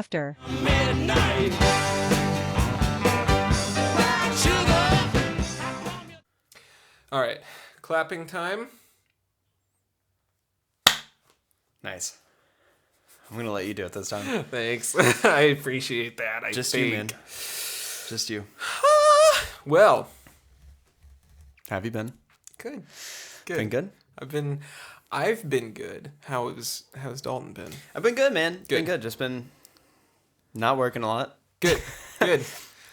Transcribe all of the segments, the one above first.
after. Midnight. All right, clapping time. Nice. I'm going to let you do it this time. Thanks. I appreciate that. Just you, man. Just you. Well, Have you been? good. Been good? I've been good. How's Dalton been? I've been good, man. Good. Been good. Just been not working a lot. Good. Good.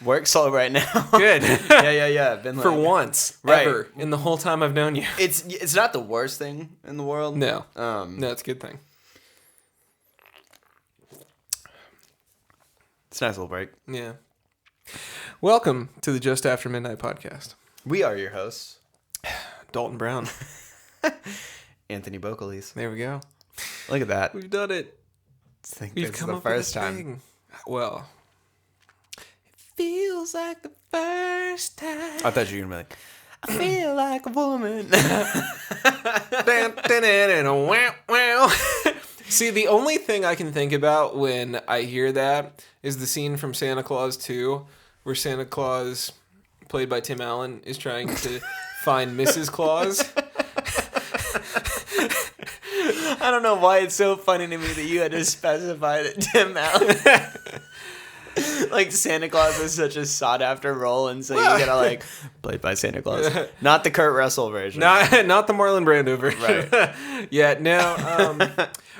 Work slow right now. Good. Yeah. Been For like, once, Right. ever, in the whole time I've known you. It's not the worst thing in the world. No. No, It's a good thing. it's a nice little break. Yeah. Welcome to the Just After Midnight podcast. We are your hosts, Dalton Brown. Anthony Bokoles. There we go. Look at that. We've done it. I think We've this is come the up first with a time. thing. Well, it feels like the first time. I thought you were gonna be like, I feel like a woman. See, the only thing I can think about when I hear that is the scene from Santa Claus 2, where Santa Claus, played by Tim Allen, is trying to find Mrs. Claus. I don't know why it's so funny to me that you had to specify that Tim Allen. Like Santa Claus is such a sought after role, and so you gotta like played by Santa Claus, not the Kurt Russell version. Not the Marlon Brando version. Right. Yeah, no.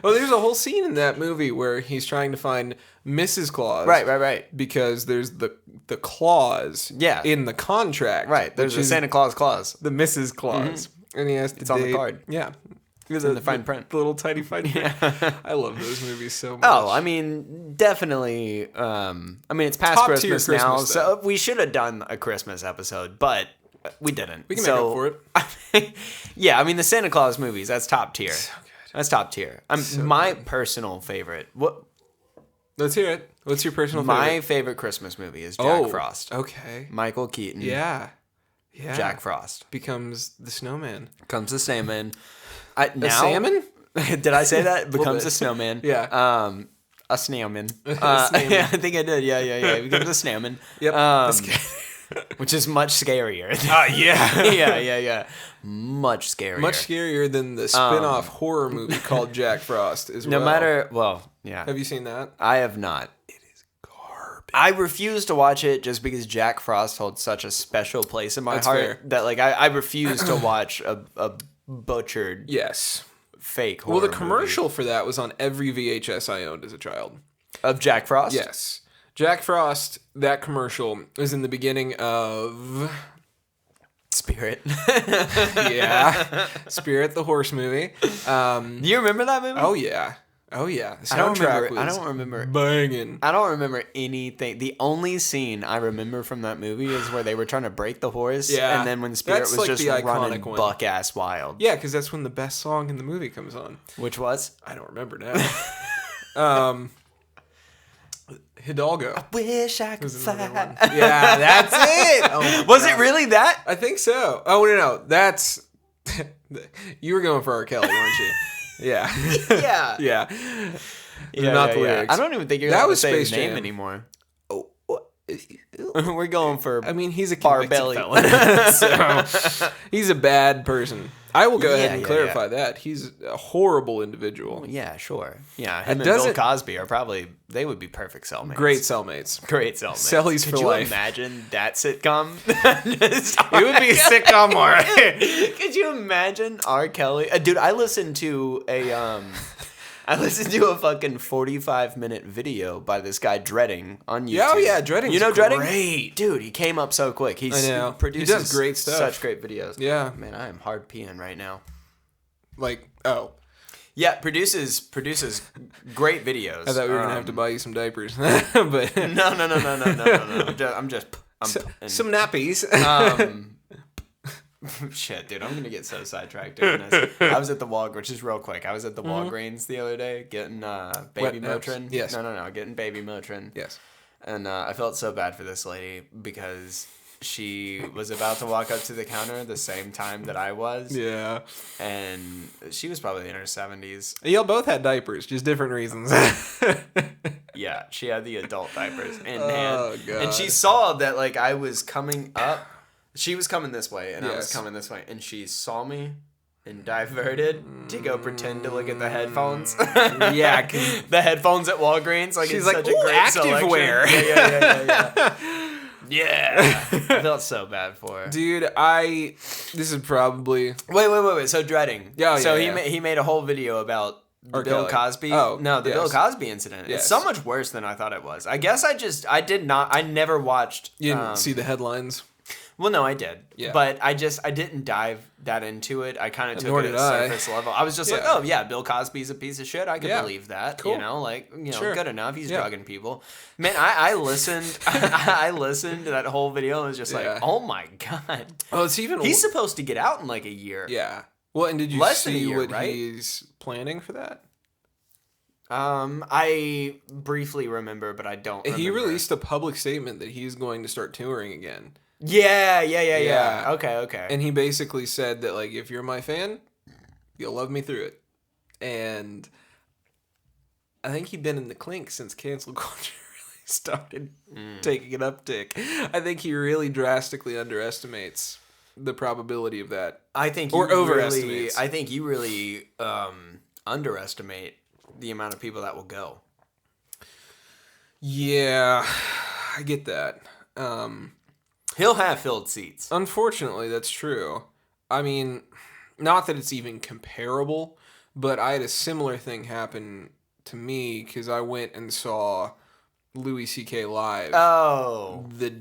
Well, there's a whole scene in that movie where he's trying to find Mrs. Claus. Right. Because there's the clause in the contract. Right. There's which a is Santa Claus clause. the Mrs. Claus. And he has to It's on the date- card. Yeah. It's in the fine print. The little tiny fine print. I love those movies so much. Oh, I mean, definitely. It's past Top tier Christmas now, Christmas, so though. we should have done a Christmas episode, but we didn't. We can make up for it. Yeah, I mean, the Santa Claus movies, that's top tier. So good. That's top tier. So my good. personal favorite. What? Let's hear it. What's your personal My favorite? favorite Christmas movie is Jack Frost. Okay. Michael Keaton. Yeah. Jack Frost becomes the snowman. comes the salmon. A salmon? Did I say that? Becomes a snowman. Yeah. A snailman. Snailman. Yeah, I think I did. Yeah. He becomes a snailman. Yep. Which is much scarier. Yeah. Yeah. Much scarier. Much scarier than the spin-off horror movie called Jack Frost as well. No matter, well, yeah. Have you seen that? I have not. It is garbage. I refuse to watch it just because Jack Frost holds such a special place in my That's heart fair. that like I refuse to watch a butchered Yes. fake horror Well, the movie commercial for that was on every VHS I owned as a child. of Jack Frost. Yes. Jack Frost, that commercial was in the beginning of... Spirit. Yeah. Spirit, the horse movie. Do you remember that movie? Oh, yeah. Oh, yeah. The I don't soundtrack remember. I was don't remember. banging. I don't remember anything. The only scene I remember from that movie is where they were trying to break the horse, Yeah. and then when Spirit That's was like just the iconic running one. buck ass wild. Yeah, because that's when the best song in the movie comes on. Which was? I don't remember now. Hidalgo. Wish I could was fly. another one. Yeah, that's it. Oh my Was God. it really that? I think so. Oh, no. That's... You were going for R. Kelly, weren't you? Yeah. Yeah. Yeah. Not the lyrics. I don't even think you're That allowed to was say his Space name Jam. anymore. Oh, We're going for. I mean, he's a Bar convicted belly. felon. So, he's a bad person. I will go ahead and Yeah, clarify that. He's a horrible individual. Yeah, sure. Yeah, him and doesn't- Bill Cosby are probably, they would be perfect cellmates. Great cellmates. Great cellmates. Cellies Could for you life. imagine that sitcom? It would be a sitcom, all right. Could you imagine R. Kelly? Dude, I listened to a fucking 45-minute video by this guy Dreading on YouTube. Yeah, oh yeah, Dreading's You know Dreading? great. Dude, he came up so quick. I know. He produces He does great stuff. Such great videos. Yeah. Man, I am hard peeing right now. Like, oh. Yeah, produces great videos. I thought we were going to have to buy you some diapers. But No. I'm just some nappies. Shit, dude, I'm gonna get so sidetracked doing this. I was at the which is real quick. I was at the Walgreens the other day getting baby Wet naps. Motrin. Yes. No, getting baby Motrin. Yes. And I felt so bad for this lady because she was about to walk up to the counter the same time that I was. Yeah. And she was probably in her 70s. Y'all both had diapers, just different reasons. Yeah. She had the adult diapers in Oh, hand. God. And she saw that, like, I was coming up. She was coming this way, and I was Yes. coming this way. And she saw me and diverted to go pretend to look at the headphones. Yeah, 'cause the headphones at Walgreens. Like, she's it's like, such a "Ooh, great activewear." selection. Yeah. Yeah. I felt so bad for her. Dude, this is probably... Wait. So dreading. Yeah, so yeah. he made a whole video about the R. Bill Kelly. Cosby. Oh, no, the yes. Bill Cosby incident. Yes. It's so much worse than I thought it was. I guess I never watched. You didn't see the headlines? Well, no, I did. Yeah. But I didn't dive that into it. I kind of took Nor it at did I. surface level. I was just like, Yeah. oh yeah, Bill Cosby's a piece of shit. I could Yeah. believe that. Cool. You know, like, Sure. good enough. He's Yeah. drugging people. Man, I listened. I listened to that whole video and was just Yeah. like, oh my god. Oh, it's even... He's supposed to get out in like a year. Yeah. Well, and did you Less than a see year, what right? he's planning for that? I briefly remember, but I don't remember. He released a public statement that he's going to start touring again. Yeah. Yeah. Okay. And he basically said that, like, if you're my fan, you'll love me through it. And I think he'd been in the clink since cancel culture really started taking an uptick. I think he really drastically underestimates the probability of that. I think Or you overestimates. I think you really underestimate the amount of people that will go. Yeah, I get that. He'll have filled seats. Unfortunately, that's true. I mean, not that it's even comparable, but I had a similar thing happen to me because I went and saw Louis C.K. live Oh. the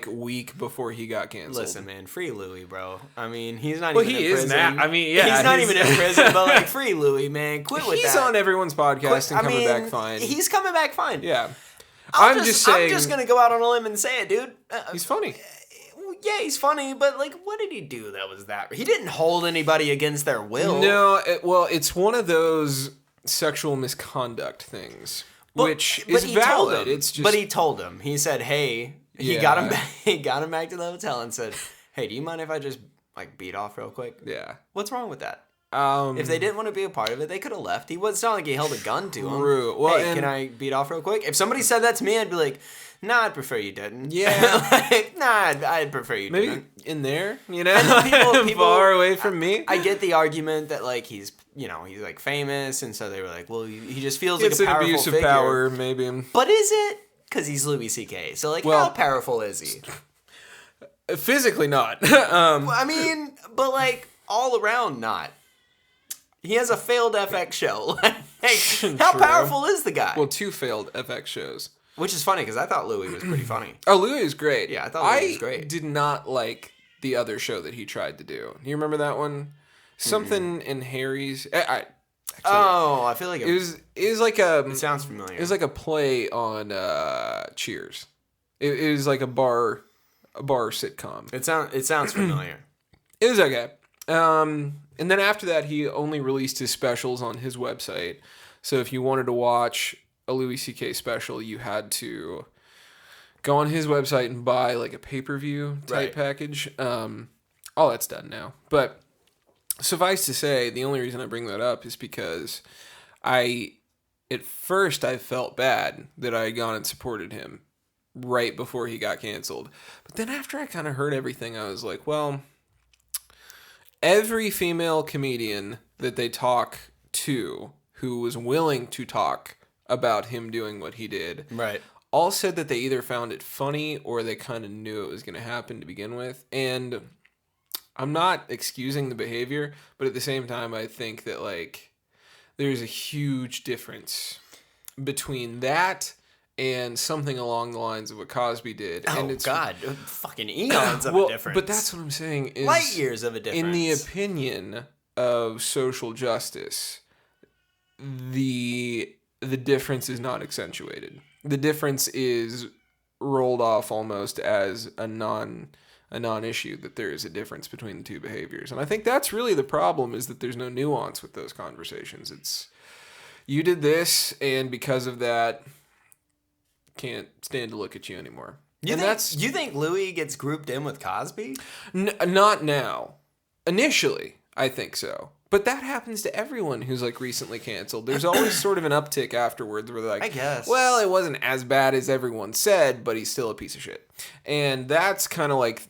week before he got canceled. Listen, man, free Louis, bro. I mean, he's not Well, even he in is prison. now. I mean, yeah, He's not he's- even in prison, but like, free Louis, man. Quit with he's that. on everyone's podcast and coming back fine. He's coming back fine. Yeah, I'm just saying. I'm just going to go out on a limb and say it, dude. He's funny. Yeah, he's funny, but like, what did he do that was that? He didn't hold anybody against their will. No, it's one of those sexual misconduct things, which is he valid. Told him, It's just, but he told him. He said, "Hey," he Yeah. got him back. He got him back to the hotel and said, "Hey, do you mind if I just like beat off real quick?" yeah. What's wrong with that? If If they didn't want to be a part of it, they could have left. It's not like he held a gun to him. True. Well, hey, and- can I beat off real quick? If somebody said that to me, I'd be like, "Nah, I'd prefer you didn't." Yeah. Like, nah, I'd prefer you maybe didn't. in there, you know, And people- far away from me. I get the argument that like he's like famous, and so they were like, well, he just feels It's like a an powerful abuse of figure. power, maybe. But is it? Because he's Louis C.K. So like, Well- how powerful is he? Physically not. I mean, but like all around not. He has a failed FX show. Like, how True. powerful is the guy? Well, 2 failed FX shows. Which is funny because I thought Louis was pretty funny. Oh, Louis is great. Yeah, I thought Louis was great. did not like the other show that he tried to do. You remember that one? Something in Harry's. Actually, Oh, I feel like it was like a. it sounds familiar. It was like a play on Cheers. It was like a bar sitcom. it sounds familiar. It was okay. And then after that, he only released his specials on his website. So if you wanted to watch a Louis C.K. special, you had to go on his website and buy like a pay-per-view type Right. package. All that's done now. But suffice to say, the only reason I bring that up is because at first I felt bad that I had gone and supported him right before he got canceled. But then after I kind of heard everything, I was like, well, every female comedian that they talk to who was willing to talk about him doing what he did, Right. all said that they either found it funny or they kind of knew it was going to happen to begin with. And I'm not excusing the behavior, but at the same time, I think that like there's a huge difference between that and something along the lines of what Cosby did. Oh and it's God, fucking eons of a difference. But that's what I'm saying is light years of a difference. in the opinion of social justice, the difference is not accentuated. The difference is rolled off almost as a non-issue, that there is a difference between the two behaviors. And I think that's really the problem, is that there's no nuance with those conversations. It's, you did this, and because of that, can't stand to look at you anymore. You And think Louis gets grouped in with Cosby? not now. Initially, I think so. But that happens to everyone who's like recently canceled. There's always sort of an uptick afterwards where they're like, I guess. well, it wasn't as bad as everyone said, but he's still a piece of shit. And that's kind of like,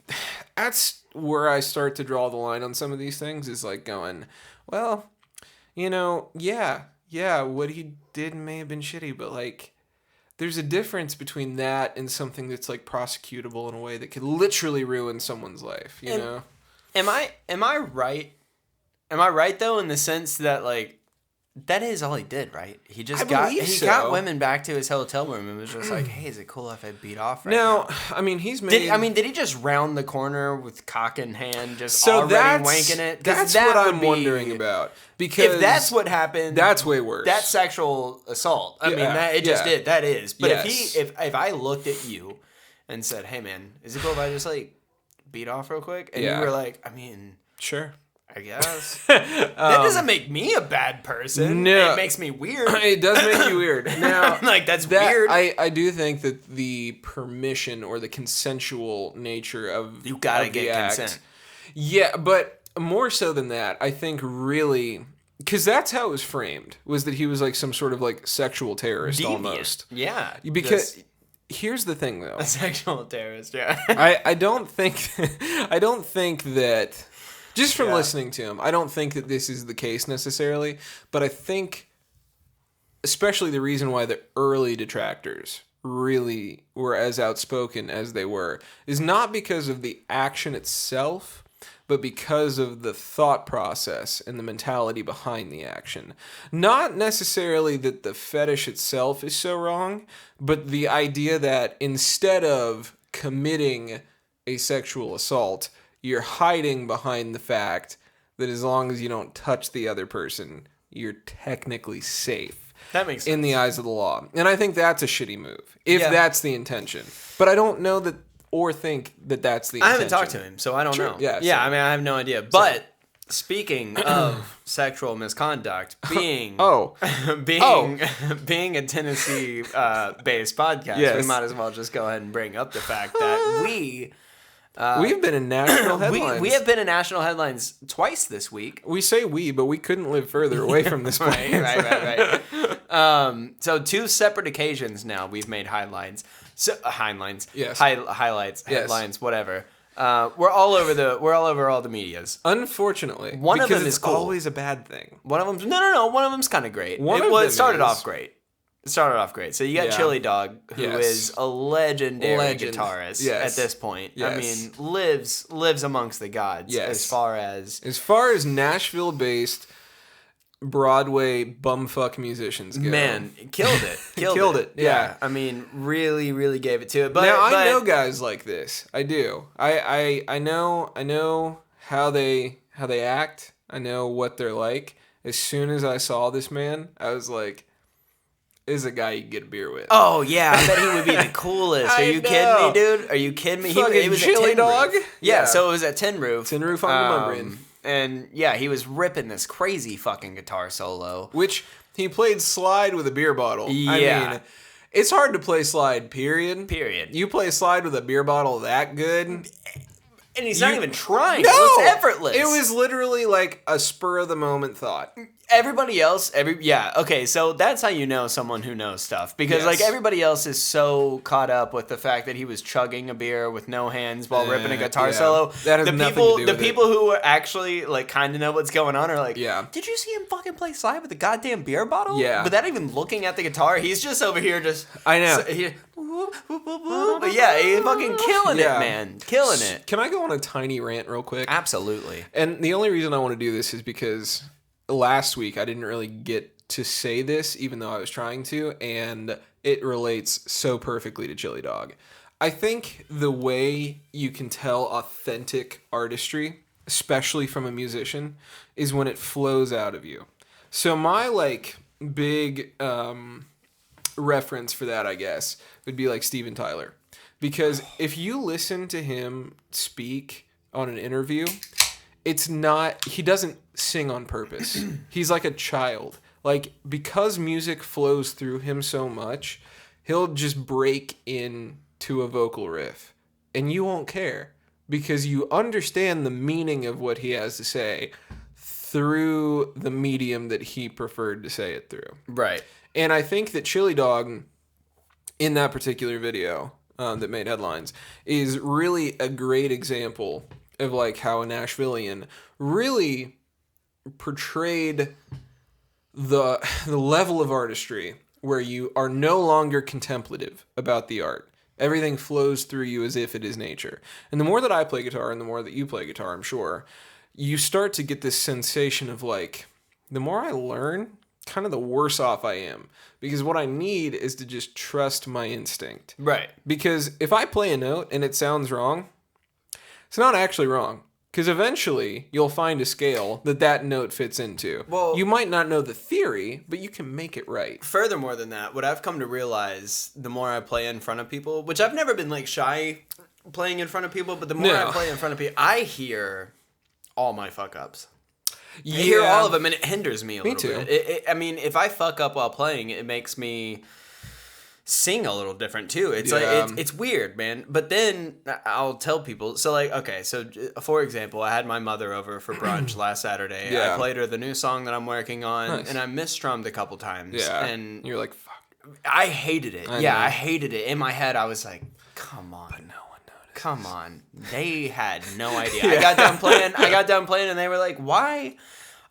that's where I start to draw the line on some of these things, is like going, well, you know, yeah, what he did may have been shitty, but like, there's a difference between that and something that's like prosecutable in a way that could literally ruin someone's life, you know? Am I right? Am I right though, in the sense that like that is all he did, right? He just got women back to his hotel room and was just like, "Hey, is it cool if I beat off right now?" I mean, did he just round the corner with cock in hand, just already wanking it? That's what I'm wondering about. Because if that's what happened, that's way worse. That's sexual assault. I mean, that is. But yes. if I looked at you and said, "Hey, man, is it cool if I just like beat off real quick?" And you were like, "I mean, sure." I guess. That doesn't make me a bad person. No. It makes me weird. It does make you weird. Now, like, that's weird. I do think that the permission or the consensual nature of you gotta of get the act, consent. Yeah, but more so than that, I think really, because that's how it was framed, was that he was like some sort of like sexual terrorist almost. Yeah. Because here's the thing though. A sexual terrorist, yeah. I don't think that... Just from listening to him, I don't think that this is the case necessarily, but I think, especially the reason why the early detractors really were as outspoken as they were, is not because of the action itself, but because of the thought process and the mentality behind the action. Not necessarily that the fetish itself is so wrong, but the idea that instead of committing a sexual assault, you're hiding behind the fact that as long as you don't touch the other person, you're technically safe. That makes sense. In the eyes of the law. And I think that's a shitty move, if that's the intention. But I don't know that or think that that's the intention. I haven't talked to him, so I don't know. Yeah, I mean, I have no idea. But speaking of sexual misconduct, being a Tennessee based podcast, we might as well just go ahead and bring up the fact that we've been in national headlines. We have been in national headlines twice this week. We say we, but we couldn't live further away from this place. right. So 2 separate occasions now we've made highlights. Yes. Highlights, headlines, whatever. We're all over all the medias. Unfortunately, one of them is cool. Always a bad thing. One of them's no. One of them's kind of great. It started off great. So you got Chili Dog, who is a legendary guitarist at this point. Yes. I mean, lives amongst the gods as far as Nashville-based Broadway bumfuck musicians go. Man, killed it. Killed it. Yeah. I mean, really, really gave it to it. But now I know guys like this. I do. I know how they act. I know what they're like. As soon as I saw this man, I was like, is a guy you can get a beer with. Oh, yeah. I bet he would be the coolest. Are you kidding me, dude? Are you kidding me? He was Chili Dog? Yeah, so it was at Tin Roof. Tin Roof on Numbrian. And, yeah, he was ripping this crazy fucking guitar solo. Which, he played slide with a beer bottle. Yeah. I mean, it's hard to play slide, period. You play slide with a beer bottle that good... And he's not even trying. No! It was effortless. It was literally like a spur-of-the-moment thought. Everybody else, okay, so that's how you know someone who knows stuff. Because, like, everybody else is so caught up with the fact that he was chugging a beer with no hands while ripping a guitar solo. That has nothing to do with the people who are actually, like, kind of know what's going on are like, did you see him fucking play slide with a goddamn beer bottle? Yeah. Without even looking at the guitar, he's just over here just... I know. But yeah, he's fucking killing it, man. Killing it. Can I go on a tiny rant real quick? Absolutely. And the only reason I want to do this is because last week I didn't really get to say this, even though I was trying to, and it relates so perfectly to Chili Dog. I think the way you can tell authentic artistry, especially from a musician, is when it flows out of you. So my, like, big reference for that, I guess, would be like Steven Tyler. Because if you listen to him speak on an interview, he doesn't sing on purpose. He's like a child. Like, because music flows through him so much, he'll just break into a vocal riff. And you won't care. Because you understand the meaning of what he has to say through the medium that he preferred to say it through. Right. And I think that Chili Dog, in that particular video that made headlines, is really a great example of like how a Nashvilleian really portrayed the level of artistry where you are no longer contemplative about the art. Everything flows through you as if it is nature. And the more that I play guitar and the more that you play guitar, I'm sure, you start to get this sensation of like, the more I learn, kind of the worse off I am. Because what I need is to just trust my instinct. Right. Because if I play a note and it sounds wrong, it's not actually wrong. Because eventually you'll find a scale that note fits into. Well, you might not know the theory, but you can make it right. Furthermore than that, what I've come to realize the more I play in front of people, which I've never been like shy playing in front of people, but the more I play in front of people, I hear all my fuck ups. I hear all of them, and it hinders me a little bit. I mean, if I fuck up while playing, it makes me sing a little different too. It's like it's weird, man. But then I'll tell people. So like, okay, so for example, I had my mother over for brunch last Saturday. I played her the new song that I'm working on, and I misstrummed a couple times. Yeah, and you're like, fuck. I hated it. I hated it. In my head, I was like, come on. But no one noticed. Come on. They had no idea. I got done playing, and they were like, why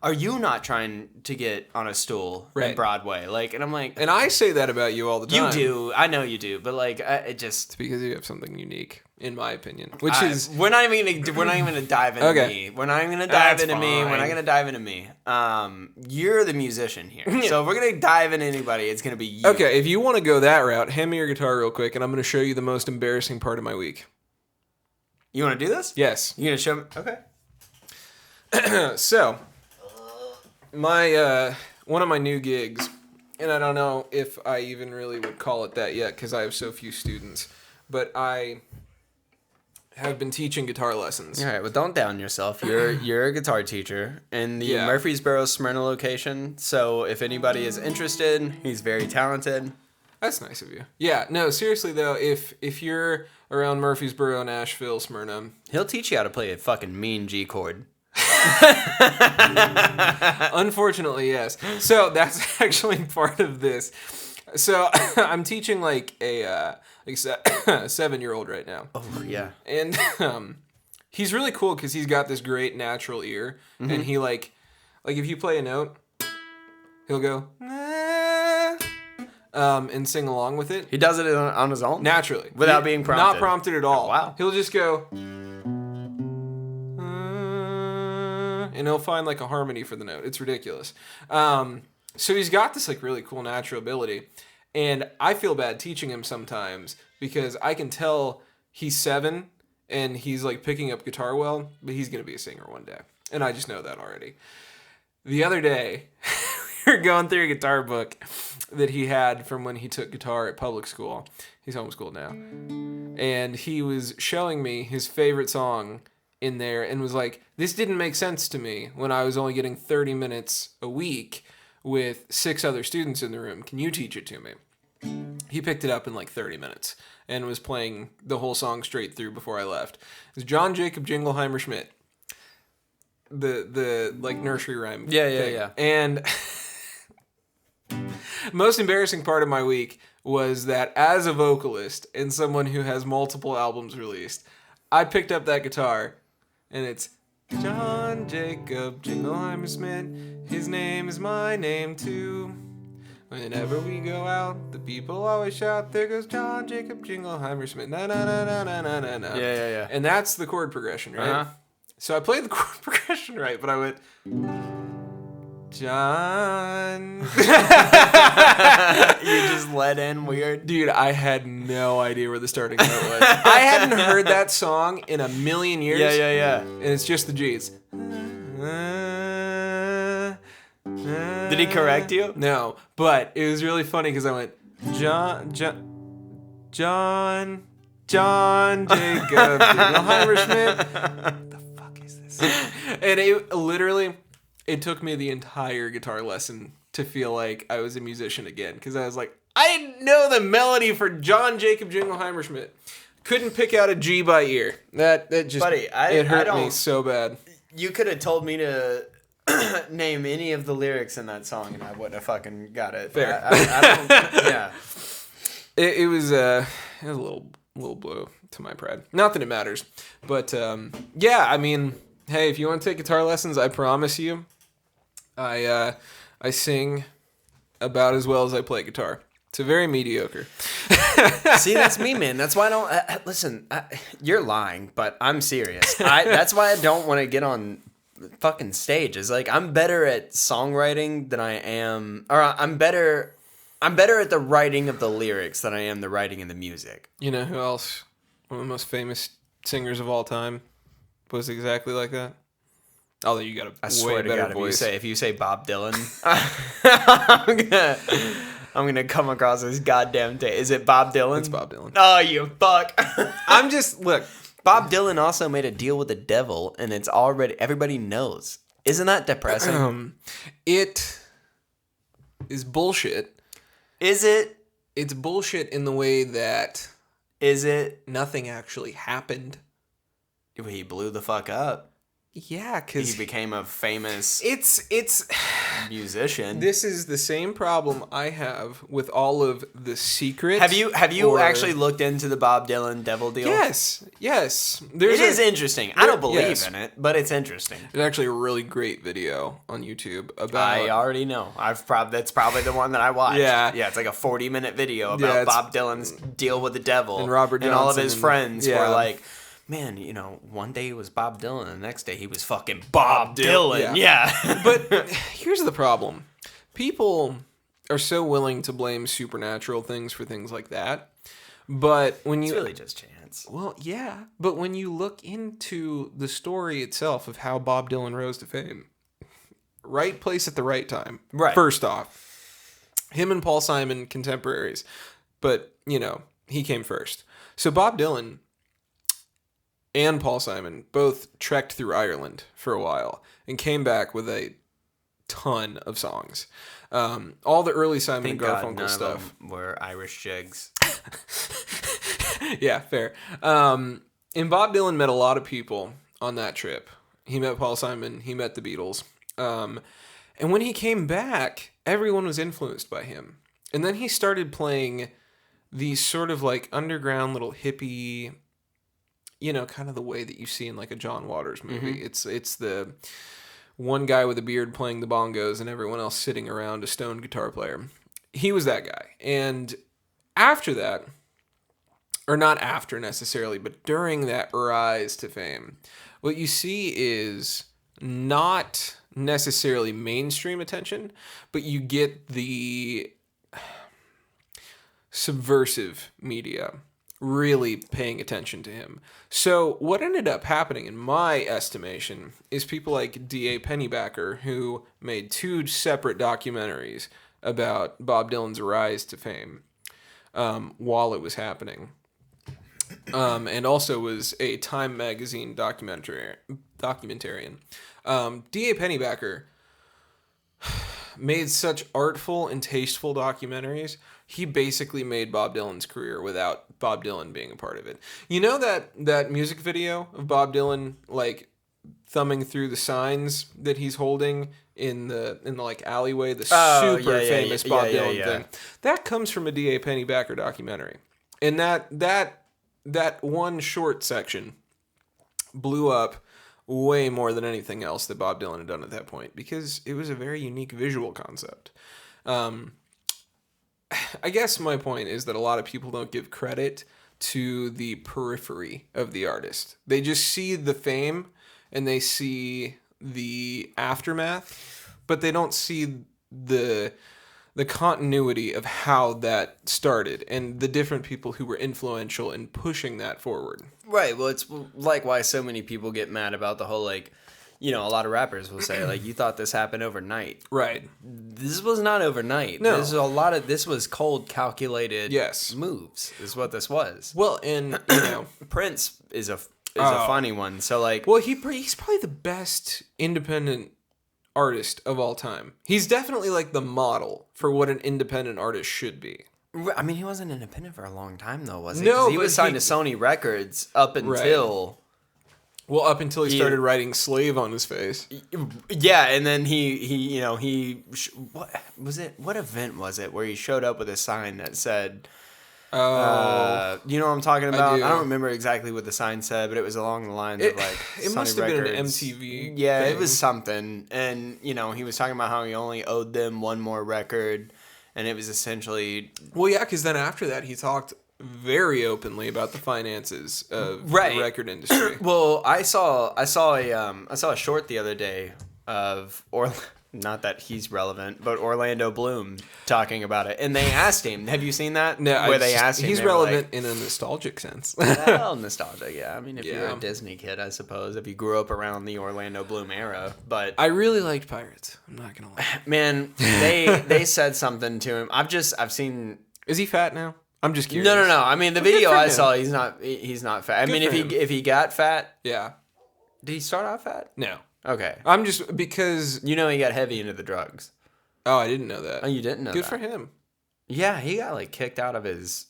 are you not trying to get on a stool in Broadway? Like, and I'm like... And I say that about you all the time. You do. I know you do. But, like, it just... It's because you have something unique, in my opinion. Which is... We're not even gonna dive into me. We're not even gonna dive into me. We're not gonna dive into me. You're the musician here. So if we're gonna dive into anybody, it's gonna be you. Okay, if you want to go that route, hand me your guitar real quick, and I'm gonna show you the most embarrassing part of my week. You want to do this? Yes. You gonna show me? Okay. So... My one of my new gigs, and I don't know if I even really would call it that yet because I have so few students, but I have been teaching guitar lessons. All right, well, don't down yourself. You're a guitar teacher in the Murfreesboro, Smyrna location. So if anybody is interested, he's very talented. That's nice of you. Yeah, no, seriously though, if you're around Murfreesboro, Nashville, Smyrna, he'll teach you how to play a fucking mean G chord. Unfortunately, yes. So that's actually part of this. So I'm teaching like a 7-year-old right now. Oh yeah. And he's really cool because he's got this great natural ear, and he like if you play a note, he'll go and sing along with it. He does it on his own naturally, without being prompted. Not prompted at all. Oh, wow. He'll just go. And he'll find like a harmony for the note. It's ridiculous. So he's got this like really cool natural ability, and I feel bad teaching him sometimes because I can tell he's 7 and he's like picking up guitar well, but he's gonna be a singer one day, and I just know that already. The other day, we were going through a guitar book that he had from when he took guitar at public school. He's homeschooled now, and he was showing me his favorite song in there and was like, this didn't make sense to me when I was only getting 30 minutes a week with 6 other students in the room. Can you teach it to me? He picked it up in like 30 minutes and was playing the whole song straight through before I left. It was John Jacob Jingleheimer Schmidt. The like nursery rhyme thing. Yeah. And most embarrassing part of my week was that as a vocalist and someone who has multiple albums released, I picked up that guitar, and it's John Jacob Jingleheimer Schmidt. His name is my name too. Whenever we go out, the people always shout, there goes John Jacob Jingleheimer Schmidt. Na na na na na na na na. Yeah. And that's the chord progression, right? Uh-huh. So I played the chord progression right, but I went John. You just let in weird. Dude, I had no idea where the starting note was. I hadn't heard that song in a million years. Yeah. And it's just the G's. Did he correct you? No, but it was really funny because I went, John Jacob Jingleheimer Schmidt. What the fuck is this? And it literally... It took me the entire guitar lesson to feel like I was a musician again, because I was like, I didn't know the melody for John Jacob Jingleheimer Schmidt. Couldn't pick out a G by ear. That just, Buddy, it hurt me so bad. You could have told me to name any of the lyrics in that song, and I wouldn't have fucking got it. Fair. I don't, yeah. It was a little blow to my pride. Not that it matters, but yeah. I mean, hey, if you want to take guitar lessons, I promise you, I sing about as well as I play guitar. It's a very mediocre. See, that's me, man. That's why I don't listen. You're lying, but I'm serious. That's why I don't want to get on fucking stage. Is like I'm better at songwriting than I am, or I'm better at the writing of the lyrics than I am the writing of the music. You know who else? One of the most famous singers of all time was exactly like that. Although you got a way better voice. If you say Bob Dylan, I'm gonna come across this goddamn day. Is it Bob Dylan? It's Bob Dylan. Oh, you fuck! I'm just look. Bob Dylan also made a deal with the devil, and it's already everybody knows. Isn't that depressing? It is bullshit. Is it? It's bullshit in the way that Is it? nothing actually happened. He blew the fuck up. Yeah, because He became a famous it's musician. this is the same problem I have with all of the secrets. Have you actually looked into the Bob Dylan devil deal? Yes. It is interesting. I don't believe in it, but it's interesting. There's actually a really great video on YouTube about. I already know. That's probably the one that I watched. Yeah. It's like a 40-minute video about Bob Dylan's deal with the devil, and Robert and all of Johnson his and- friends yeah. were like, man, one day it was Bob Dylan, and the next day he was fucking Bob Dylan. Yeah. But here's the problem. People are so willing to blame supernatural things for things like that. But when you It's really just chance. Well, yeah, but when you look into the story itself of how Bob Dylan rose to fame, right place at the right time. Right. First off, him and Paul Simon contemporaries, but he came first. So Bob Dylan and Paul Simon both trekked through Ireland for a while and came back with a ton of songs. All the early Simon and Garfunkel none stuff of them were Irish jigs. Yeah, fair. And Bob Dylan met a lot of people on that trip. He met Paul Simon. He met the Beatles. And when he came back, everyone was influenced by him. And then he started playing these sort of like underground little hippie, kind of the way that you see in like a John Waters movie. Mm-hmm. It's the one guy with a beard playing the bongos and everyone else sitting around a stone guitar player. He was that guy. And after that, or not after necessarily, but during that rise to fame, what you see is not necessarily mainstream attention, but you get the subversive media really paying attention to him. So what ended up happening, in my estimation, is people like D.A. Pennybacker, who made 2 separate documentaries about Bob Dylan's rise to fame while it was happening. And also was a Time magazine documentarian. D.A. Pennybacker made such artful and tasteful documentaries. He basically made Bob Dylan's career without Bob Dylan being a part of it. You know that music video of Bob Dylan like thumbing through the signs that he's holding in the like alleyway, the super famous Bob Dylan thing. That comes from a D.A. Pennybacker documentary. And that one short section blew up way more than anything else that Bob Dylan had done at that point, because it was a very unique visual concept. I guess my point is that a lot of people don't give credit to the periphery of the artist. They just see the fame and they see the aftermath, but they don't see the continuity of how that started and the different people who were influential in pushing that forward. Right. Well, it's like why so many people get mad about the whole a lot of rappers will say you thought this happened overnight. Right. This was not overnight. No. This was cold, calculated moves. Is what this was. Well, and Prince is a funny one. So he's probably the best independent artist of all time. He's definitely like the model for what an independent artist should be. I mean, he wasn't independent for a long time though, was he? No, he was signed to Sony Records up until Well, up until he started writing slave on his face. Yeah, and then what was it? What event was it where he showed up with a sign that said, you know what I'm talking about? I don't remember exactly what the sign said, but it was along the lines of like it must have been an MTV thing. It was something. And, he was talking about how he only owed them one more record, and it was essentially... Well, yeah, because then after that, he talked very openly about the finances of the record industry. Well, I saw a short the other day of not that he's relevant, but Orlando Bloom talking about it, and they asked him, "Have you seen that?" No, where they asked him, he's relevant in a nostalgic sense. Well, nostalgic, yeah. I mean, if you're a Disney kid, I suppose, if you grew up around the Orlando Bloom era, but I really liked Pirates. I'm not gonna lie. Man, they said something to him. I've seen. Is he fat now? I'm just curious. No. I mean, the video I saw, he's not fat. I mean, if he got fat, yeah. Did he start off fat? No. Okay. I'm just because he got heavy into the drugs. Oh, I didn't know that. Oh, you didn't know Good that? for him. Yeah, he got kicked out of his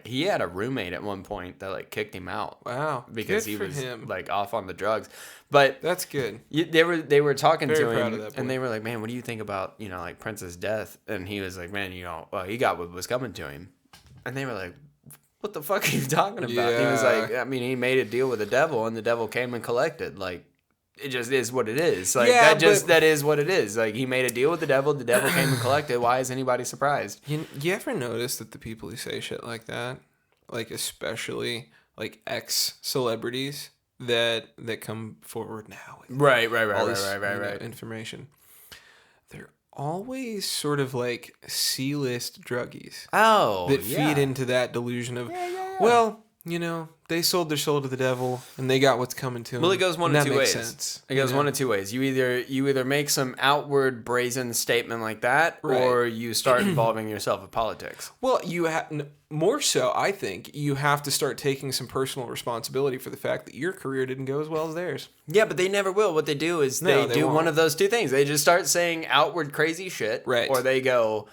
he had a roommate at one point that kicked him out. Wow. Because good he for was him. Off on the drugs. But that's good. They were talking Very to proud him, of that and they were like, "Man, what do you think about Prince's death?" And he was like, "Man, he got what was coming to him." And they were like, "What the fuck are you talking about?" Yeah. He was like, "I mean, he made a deal with the devil, and the devil came and collected. It just is what it is. That is what it is. He made a deal with the devil came and collected. Why is anybody surprised?" You ever notice that the people who say shit like that, especially ex-celebrities that come forward now with right, information, they're always sort of C-list druggies. Oh, that feed into that delusion of, well, they sold their soul to the devil and they got what's coming to them. Well, it goes one of two ways. Sense. It goes one of two ways. You either make some outward brazen statement like that, or you start involving yourself with politics. Well, more so, I think you have to start taking some personal responsibility for the fact that your career didn't go as well as theirs. Yeah, but they never will. What they do is they do one of those two things. They just start saying outward crazy shit, or they go,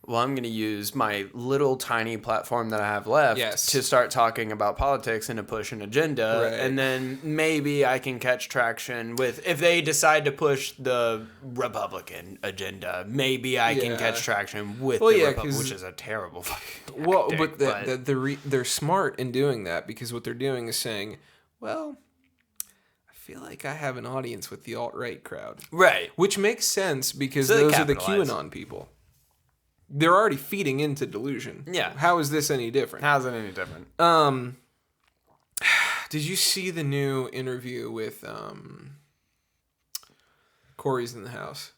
well, I'm going to use my little tiny platform that I have left to start talking about politics and to push an agenda. Right. And then maybe I can catch traction if they decide to push the Republican agenda, maybe I can catch traction with the Republican, which is a terrible fucking tactic. But they're smart in doing that, because what they're doing is saying, well, I feel like I have an audience with the alt-right crowd. Right. Which makes sense, because those are the QAnon people. They're already feeding into delusion. Yeah. How is this any different? How's it any different? Did you see the new interview with Corey's in the House?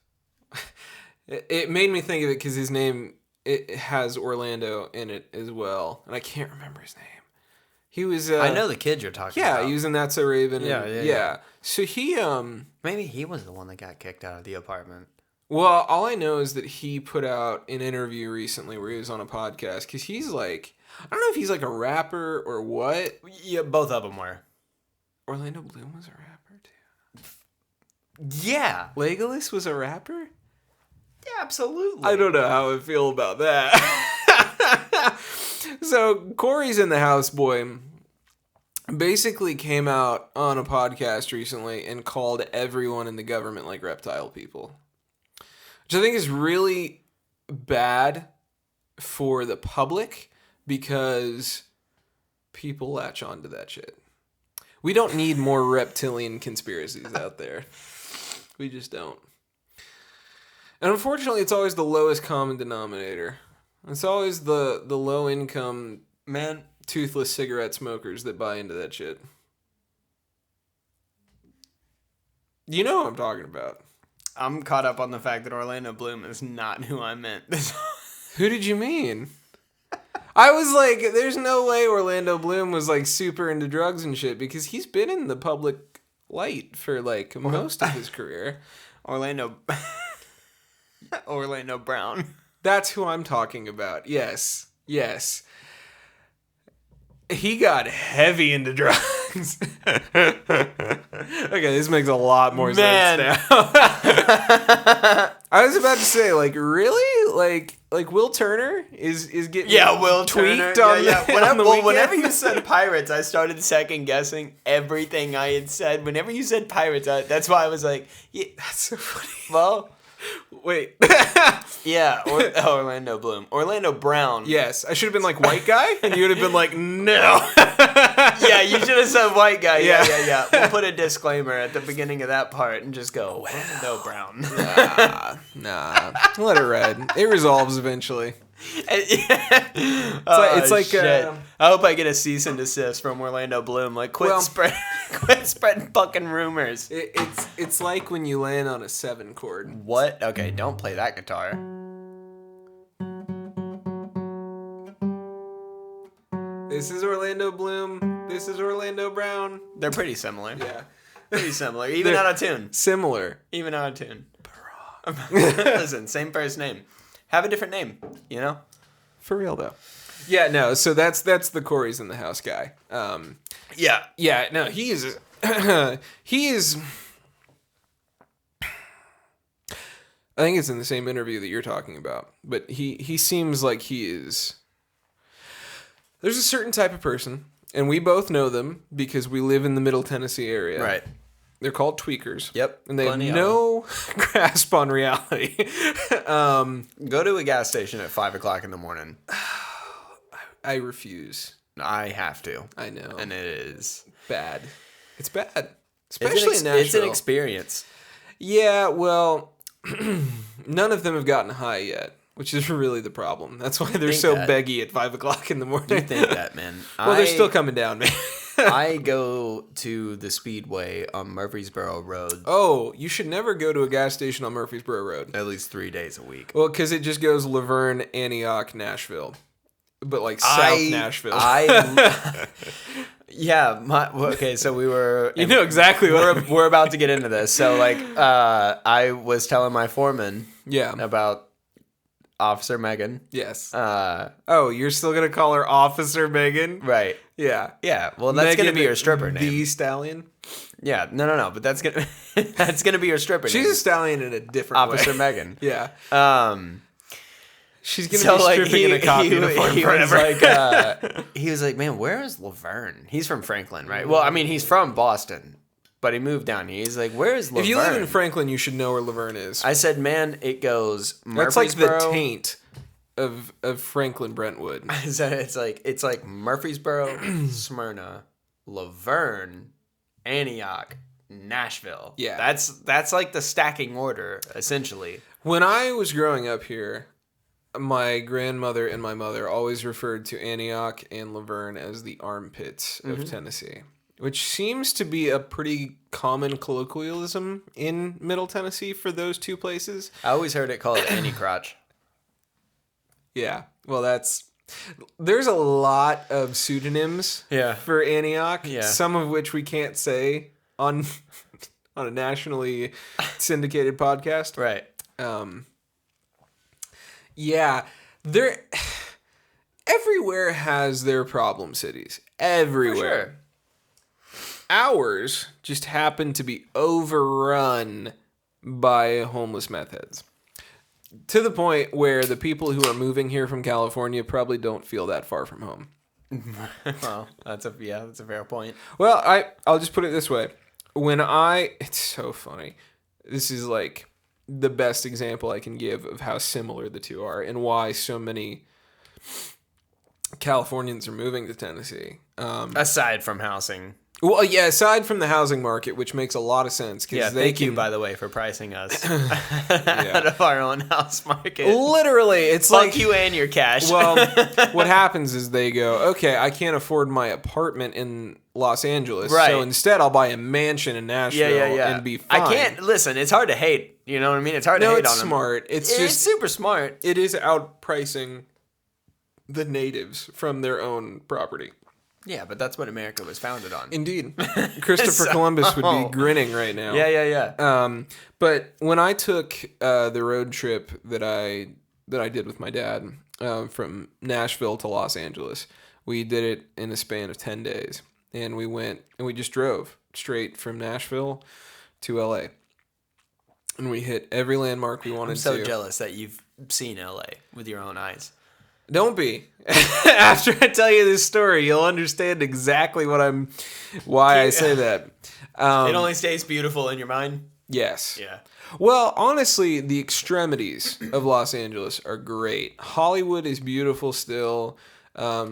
It made me think of it because his name, it has Orlando in it as well, and I can't remember his name. He was. I know the kid you're talking about. Yeah, he was in That's So Raven. Yeah. So he maybe he was the one that got kicked out of the apartment. Well, all I know is that he put out an interview recently where he was on a podcast, because he's I don't know if he's a rapper or what. Yeah, both of them were. Orlando Bloom was a rapper too. Yeah. Legolas was a rapper? Yeah, absolutely. I don't know how I feel about that. So Corey's in the House boy basically came out on a podcast recently and called everyone in the government reptile people. Which I think is really bad for the public, because people latch onto that shit. We don't need more reptilian conspiracies out there. We just don't. And unfortunately, it's always the lowest common denominator. It's always the low-income, toothless cigarette smokers that buy into that shit. You know what I'm talking about. I'm caught up on the fact that Orlando Bloom is not who I meant. Who did you mean? I was like, there's no way Orlando Bloom was super into drugs and shit, because he's been in the public light for most of his career. Orlando Brown. That's who I'm talking about. Yes. He got heavy into drugs. Okay, this makes a lot more sense now. I was about to say, like, really? Like Will Turner is getting Will tweaked Turner. on Yeah. on the weekend? Whenever you said Pirates, I started second guessing everything I had said. Whenever you said Pirates, that's why I was like, yeah, That's so funny. well, Wait. yeah, Orlando Bloom. Orlando Brown. Yes, I should have been like white guy, and you would have been like, no. Yeah, you should have said white guy. Yeah. We'll put a disclaimer at the beginning of that part and just go, Orlando Brown. Nah. Let it ride. It resolves eventually. It's like shit. I hope I get a cease and desist from Orlando Bloom. Like, quit spreading fucking rumors. It's like when you land on a 7 chord. What? Okay, don't play that guitar. This is Orlando Bloom. This is Orlando Brown. They're pretty similar. Yeah. Pretty similar. Even out of tune. Similar. Even out of tune. Listen, same first name. Have a different name, you know? For real though. Yeah, no, so that's the Corey's in the House guy. Yeah, no, he is I think it's in the same interview that you're talking about, but he seems like he is. There's a certain type of person, and we both know them because we live in the Middle Tennessee area. Right. They're called tweakers. Yep. And they have no grasp on reality. Go to a gas station at 5 o'clock in the morning. I refuse. I have to. I know. And it is bad. It's bad. Especially in Nashville. It's an experience. Yeah, well, none of them have gotten high yet, which is really the problem. That's why they're so beggy at 5 o'clock in the morning. You think that, man. Well, they're still coming down, man. I go to the Speedway on Murfreesboro Road. Oh, you should never go to a gas station on Murfreesboro Road. At least 3 days a week. Well, because it just goes Laverne, Antioch, Nashville. But like South Nashville. Yeah, okay, so we were... You know exactly what we're about to get into this. So, like, I was telling my foreman about Officer Megan. Yes. You're still going to call her Officer Megan? Right. Yeah. Yeah, well, that's going to be your stripper name. The Stallion? Yeah, no, but that's gonna be your stripper name. She's a stallion in a different way. Officer Megan. Yeah. She's gonna be stripping in a cop uniform forever. He was like, man, where is Laverne? He's from Franklin, right? Well, I mean, he's from Boston, but he moved down here. He's like, where is Laverne? If you live in Franklin, you should know where Laverne is. I said, man, it goes That's like the taint of Franklin Brentwood. It's like Murfreesboro, Smyrna, Laverne, Antioch, Nashville. Yeah. That's like the stacking order, essentially. When I was growing up here, my grandmother and my mother always referred to Antioch and Laverne as the armpits of Tennessee, which seems to be a pretty common colloquialism in Middle Tennessee for those two places. I always heard it called Anti-Crotch. Yeah, well, there's a lot of pseudonyms for Antioch, some of which we can't say on a nationally syndicated podcast. Right. Yeah, everywhere has their problem cities. Everywhere. For sure. Ours just happen to be overrun by homeless meth heads. To the point where the people who are moving here from California probably don't feel that far from home. Well, that's a fair point. Well, I'll just put it this way. It's so funny. This is like the best example I can give of how similar the two are and why so many Californians are moving to Tennessee. Aside from housing. Well, yeah, aside from the housing market, which makes a lot of sense. Thank you, by the way, for pricing us out of our own house market. Literally, it's Fuck like you and your cash. Well, what happens is they go, okay, I can't afford my apartment in Los Angeles, so instead I'll buy a mansion in Nashville and be fine. I can't, listen, it's hard to hate, you know what I mean? It's hard to hate on them. It's smart. It's just super smart. It is outpricing the natives from their own property. Yeah, but that's what America was founded on. Indeed. Christopher Columbus would be grinning right now. Yeah. But when I took the road trip that I did with my dad from Nashville to Los Angeles, we did it in a span of 10 days. And we went and we just drove straight from Nashville to LA. And we hit every landmark we wanted to. I'm so jealous that you've seen LA with your own eyes. Don't be. After I tell you this story, you'll understand exactly why I say that. It only stays beautiful in your mind? Yes. Yeah. Well, honestly, the extremities of Los Angeles are great. Hollywood is beautiful still. All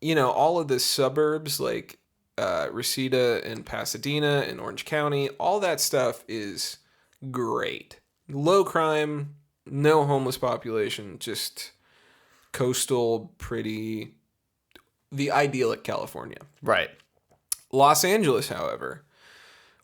of the suburbs like Reseda and Pasadena and Orange County, all that stuff is great. Low crime, no homeless population, just coastal, pretty, the idyllic California. Right. Los Angeles, however,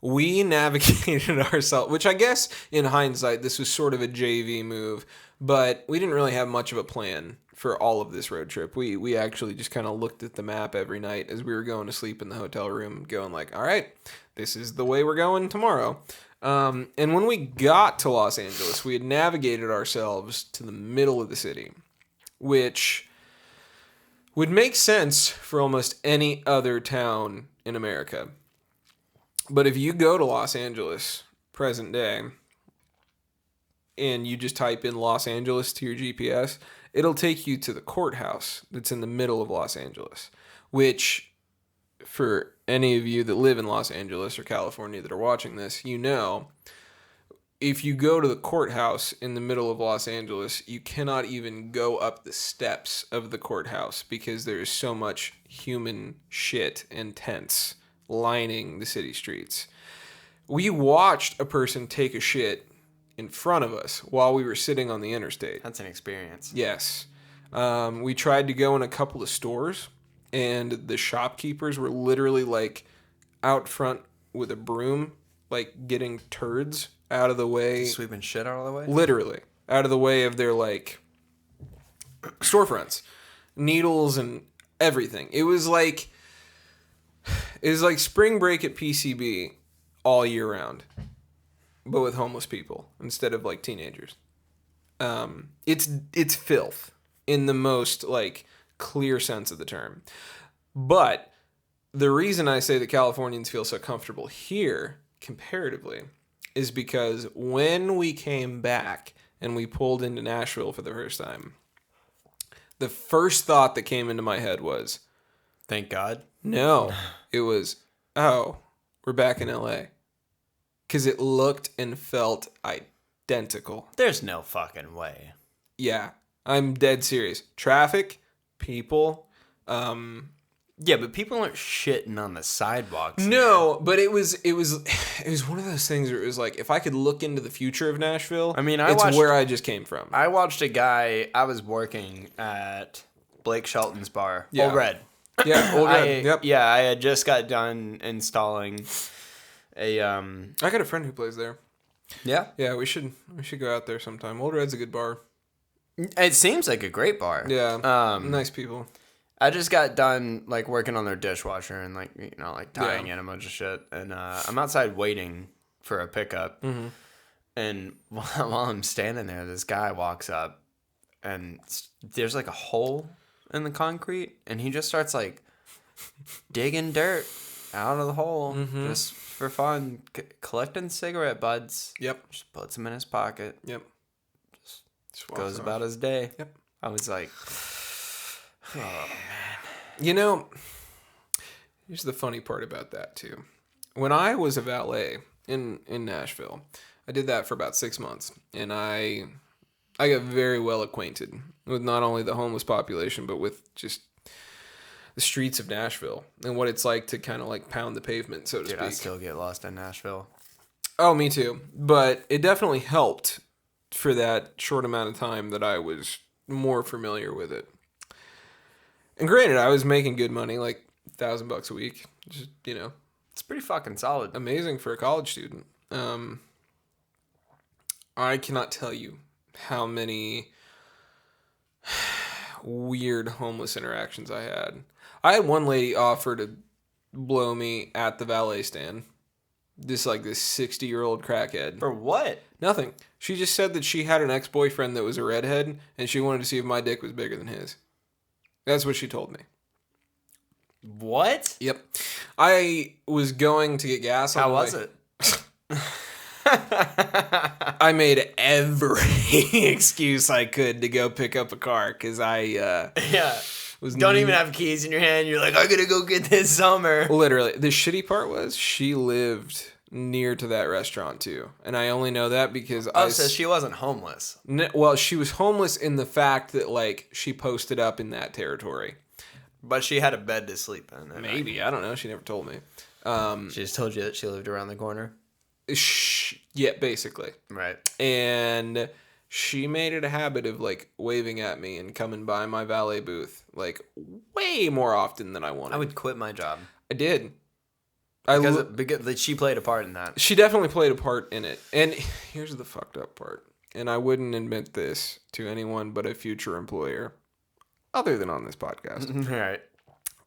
we navigated ourselves, which I guess in hindsight, this was sort of a JV move, but we didn't really have much of a plan for all of this road trip. We actually just kind of looked at the map every night as we were going to sleep in the hotel room, going like, all right, this is the way we're going tomorrow. And when we got to Los Angeles, we had navigated ourselves to the middle of the city, which would make sense for almost any other town in America. But if you go to Los Angeles, present day, and you just type in Los Angeles to your GPS, it'll take you to the courthouse that's in the middle of Los Angeles, which, for any of you that live in Los Angeles or California that are watching this, if you go to the courthouse in the middle of Los Angeles, you cannot even go up the steps of the courthouse because there is so much human shit and tents lining the city streets. We watched a person take a shit in front of us while we were sitting on the interstate. That's an experience. Yes. We tried to go in a couple of stores, and the shopkeepers were literally like out front with a broom, like getting turds out of the way. Sweeping shit out of the way? Literally. Out of the way of their like storefronts. Needles and everything. It was like spring break at PCB all year round, but with homeless people instead of like teenagers. It's filth in the most like clear sense of the term. But the reason I say that Californians feel so comfortable here comparatively is because when we came back and we pulled into Nashville for the first time, the first thought that came into my head was, thank God. No, it was, oh, we're back in LA. Because it looked and felt identical. There's no fucking way. Yeah, I'm dead serious. Traffic, people. Yeah, but people aren't shitting on the sidewalks. No, but it was one of those things where it was like, if I could look into the future of Nashville, it's where I just came from. I watched a guy. I was working at Blake Shelton's bar, Yeah. Old Red. Yeah, Old Red. Yep. Yeah, I had just got done installing a. I got a friend who plays there. Yeah. Yeah, we should go out there sometime. Old Red's a good bar. It seems like a great bar. Yeah. Nice people. I just got done like working on their dishwasher and like tying in a bunch of shit, and I'm outside waiting for a pickup, and while I'm standing there, this guy walks up, and there's like a hole in the concrete, and he just starts like digging dirt out of the hole just for fun, collecting cigarette butts. Yep. Just puts them in his pocket. Yep. Just goes about his day. Yep. I was like, oh man. You know, here's the funny part about that too. When I was a valet in Nashville, I did that for about 6 months, and I got very well acquainted with not only the homeless population, but with just the streets of Nashville and what it's like to kind of like pound the pavement, so to speak. I still get lost in Nashville. Oh, me too. But it definitely helped for that short amount of time that I was more familiar with it. And granted, I was making good money, like $1,000 a week. Just, it's pretty fucking solid. Amazing for a college student. I cannot tell you how many weird homeless interactions I had. I had one lady offer to blow me at the valet stand. This 60-year-old crackhead. For what? Nothing. She just said that she had an ex-boyfriend that was a redhead, and she wanted to see if my dick was bigger than his. That's what she told me. What? Yep. I was going to get gas on How the was way. it? I made every excuse I could to go pick up a car because I don't even have keys in your hand. You're like, I'm gonna go get this summer. Literally, the shitty part was she lived near to that restaurant too, and I only know that because so she wasn't homeless. Well, she was homeless in the fact that like she posted up in that territory, but she had a bed to sleep in. Maybe I don't know. She never told me. She just told you that she lived around the corner. Yeah, basically. Right. And she made it a habit of like waving at me and coming by my valet booth like way more often than I wanted. I would quit my job. I did. Because she played a part in that. She definitely played a part in it. And here's the fucked up part. And I wouldn't admit this to anyone but a future employer, other than on this podcast. Right.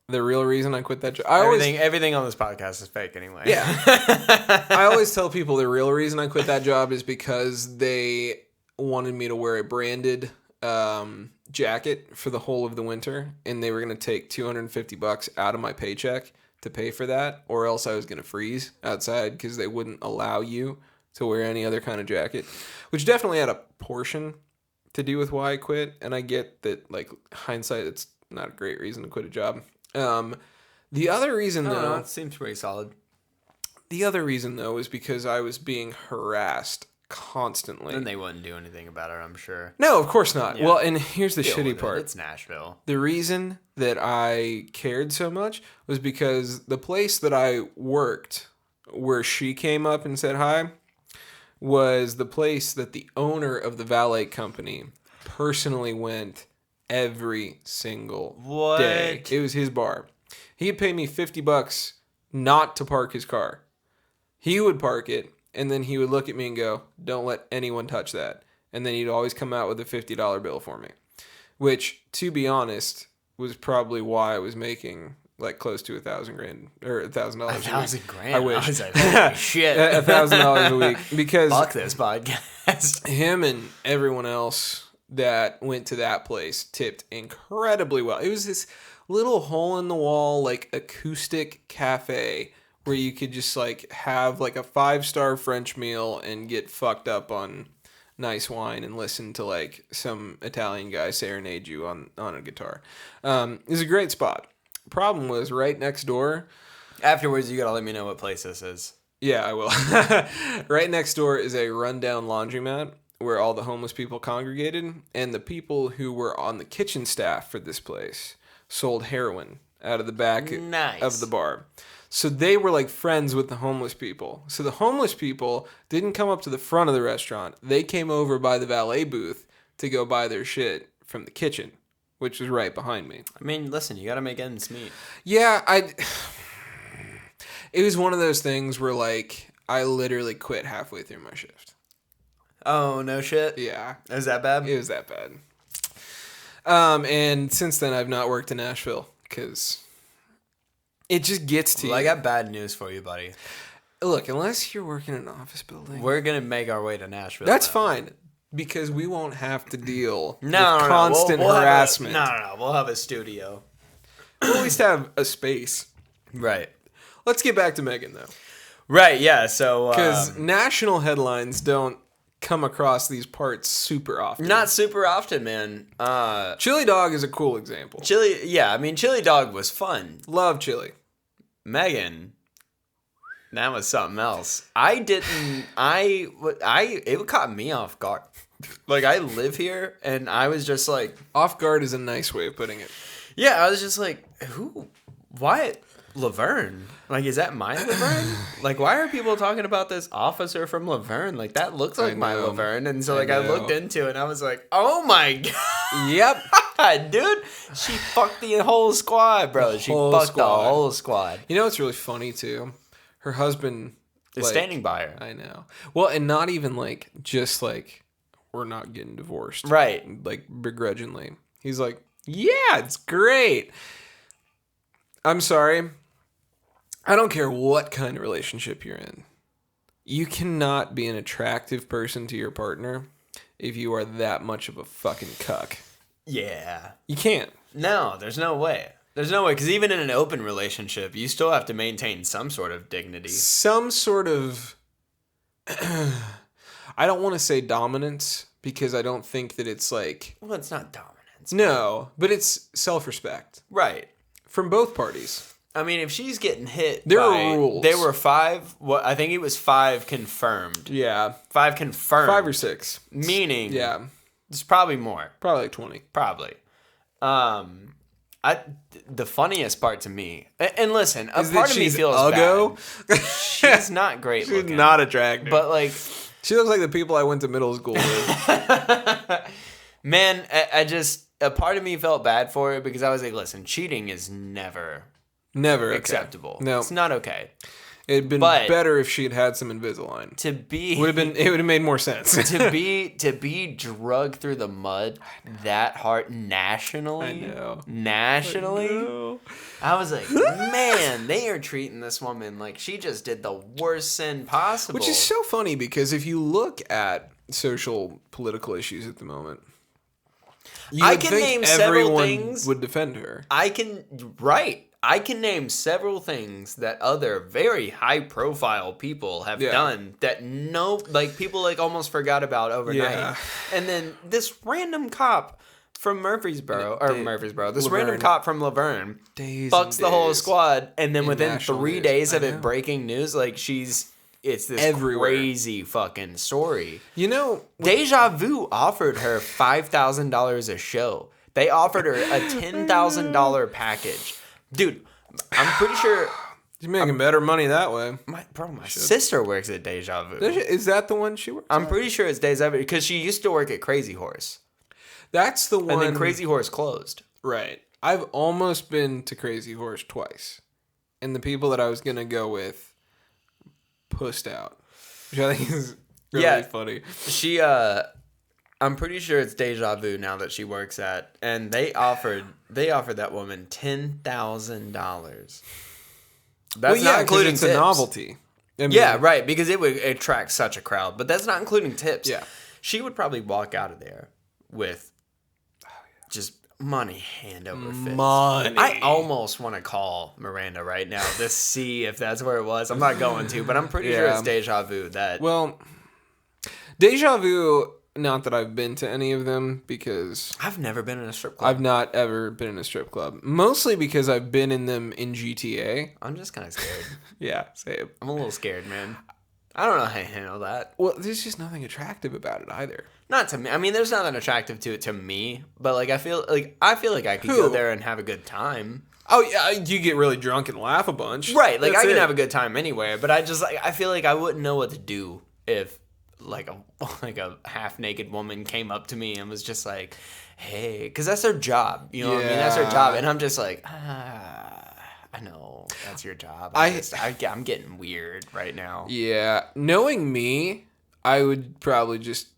The real reason I quit that job. Everything on this podcast is fake anyway. Yeah. I always tell people the real reason I quit that job is because they wanted me to wear a branded jacket for the whole of the winter, and they were going to take $250 out of my paycheck to pay for that, or else I was going to freeze outside because they wouldn't allow you to wear any other kind of jacket, which definitely had a portion to do with why I quit. And I get that, like, hindsight, it's not a great reason to quit a job. The other reason, though, it seems pretty solid. The other reason, though, is because I was being harassed constantly. And they wouldn't do anything about it, I'm sure. No, of course not. Yeah. Well, and here's the Deal shitty part. It's Nashville. The reason that I cared so much was because the place that I worked, where she came up and said hi, was the place that the owner of the valet company personally went every single day. It was his bar. He'd pay me $50 not to park his car. He would park it, and then he would look at me and go, "Don't let anyone touch that." And then he'd always come out with a $50 bill for me, which, to be honest, was probably why I was making like close to $1,000 or $1,000 a week. $1,000. I wish. I was like, holy shit. $1,000 a week, because fuck this podcast. Him and everyone else that went to that place tipped incredibly well. It was this little hole in the wall, like, acoustic cafe where you could just like have like a 5-star French meal and get fucked up on nice wine and listen to like some Italian guy serenade you on a guitar. It was a great spot. Problem was, right next door. Afterwards, you gotta let me know what place this is. Yeah, I will. Right next door is a rundown laundromat where all the homeless people congregated, and the people who were on the kitchen staff for this place sold heroin out of the back of the bar. So they were like friends with the homeless people. So the homeless people didn't come up to the front of the restaurant. They came over by the valet booth to go buy their shit from the kitchen, which was right behind me. I mean, listen, you gotta make ends meet. Yeah, it was one of those things where like I literally quit halfway through my shift. Oh, no shit? Yeah. Is that bad? It was that bad. And since then, I've not worked in Nashville because it just gets to you. I got bad news for you, buddy. Look, unless you're working in an office building, we're going to make our way to Nashville. That's fine, because we won't have to deal with constant harassment. No. We'll have a studio. We'll at least have a space. Right. Let's get back to Megan, though. Right, yeah, so... Because national headlines don't come across these parts super often. Not super often, man. Chili Dog is a cool example. Chili Dog was fun. Love Chili. Megan, that was something else. It caught me off guard. Like, I live here, and I was just like... Off guard is a nice way of putting it. Yeah, I was just like, who? Why? Laverne? Like, is that my Laverne? Like, why are people talking about this officer from Laverne? Like, that looks like my Laverne. And so, like, I looked into it, and I was like, oh my God. Yep. Dude, she fucked the whole squad, bro. She fucked the whole squad. You know what's really funny, too? Her husband is standing by her. I know. Well, and not even, like, just, like, we're not getting divorced. Right. Like, begrudgingly. He's like, yeah, it's great. I'm sorry. I don't care what kind of relationship you're in. You cannot be an attractive person to your partner if you are that much of a fucking cuck. Yeah. You can't. No, there's no way. There's no way, because even in an open relationship, you still have to maintain some sort of dignity. Some sort of I don't want to say dominance because I don't think that it's like... Well, it's not dominance. No, but it's self-respect. Right. From both parties. I mean, if she's getting hit, there are rules. There were 5. I think it was 5 confirmed. Yeah, 5 confirmed. 5 or 6. Meaning, yeah, there's probably more. Probably like 20. Probably. The funniest part to me, and listen, a part of me feels bad. She's not great looking. She's not attractive. But like, she looks like the people I went to middle school with. Man, a part of me felt bad for her because I was like, listen, cheating is never okay. acceptable. No, it's not okay. It'd been better if she had some Invisalign. It would have made more sense. to be drugged through the mud that hard nationally. I know. Nationally. I was like, man, they are treating this woman like she just did the worst sin possible. Which is so funny because if you look at social political issues at the moment, I can name several things. Would defend her. I can name several things that other very high-profile people have done that people like almost forgot about overnight. Yeah. And then this random cop from Murfreesboro, this random cop from Laverne fucks the whole squad, and then within 3 days of it breaking news, like it's this crazy fucking story. You know, Deja Vu offered her $5,000 a show. They offered her a $10,000 package. Dude, I'm pretty sure... She's making better money that way. My sister works at Deja Vu. Is that the one she works at? I'm pretty sure it's Deja Vu because she used to work at Crazy Horse. That's the one... And then Crazy Horse closed. Right. I've almost been to Crazy Horse twice. And the people that I was going to go with pussed out. Which I think is really funny. She, I'm pretty sure it's Deja Vu now that she works at, and they offered that woman $10,000. That's not including it's tips. A novelty. I mean, right, because it would attract such a crowd, but that's not including tips. Yeah, she would probably walk out of there with just money hand over fist. Money. I almost want to call Miranda right now to see if that's where it was. I'm not going to, but I'm pretty sure it's Deja Vu. Deja Vu. Not that I've been to any of them because... I've never been in a strip club. I've not ever been in a strip club. Mostly because I've been in them in GTA. I'm just kind of scared. Yeah, same. I'm a little scared, man. I don't know how to handle that. Well, there's just nothing attractive about it either. Not to me. I mean, there's nothing attractive to it to me. But like, I feel like I could go there and have a good time. Oh, yeah, you get really drunk and laugh a bunch. Right, like I can have a good time anywhere. But I feel like I wouldn't know what to do if... like a half-naked woman came up to me and was just like, hey, because that's their job, you know what I mean? That's their job, and I'm just like, I know, that's your job. I'm getting weird right now. Yeah, knowing me, I would just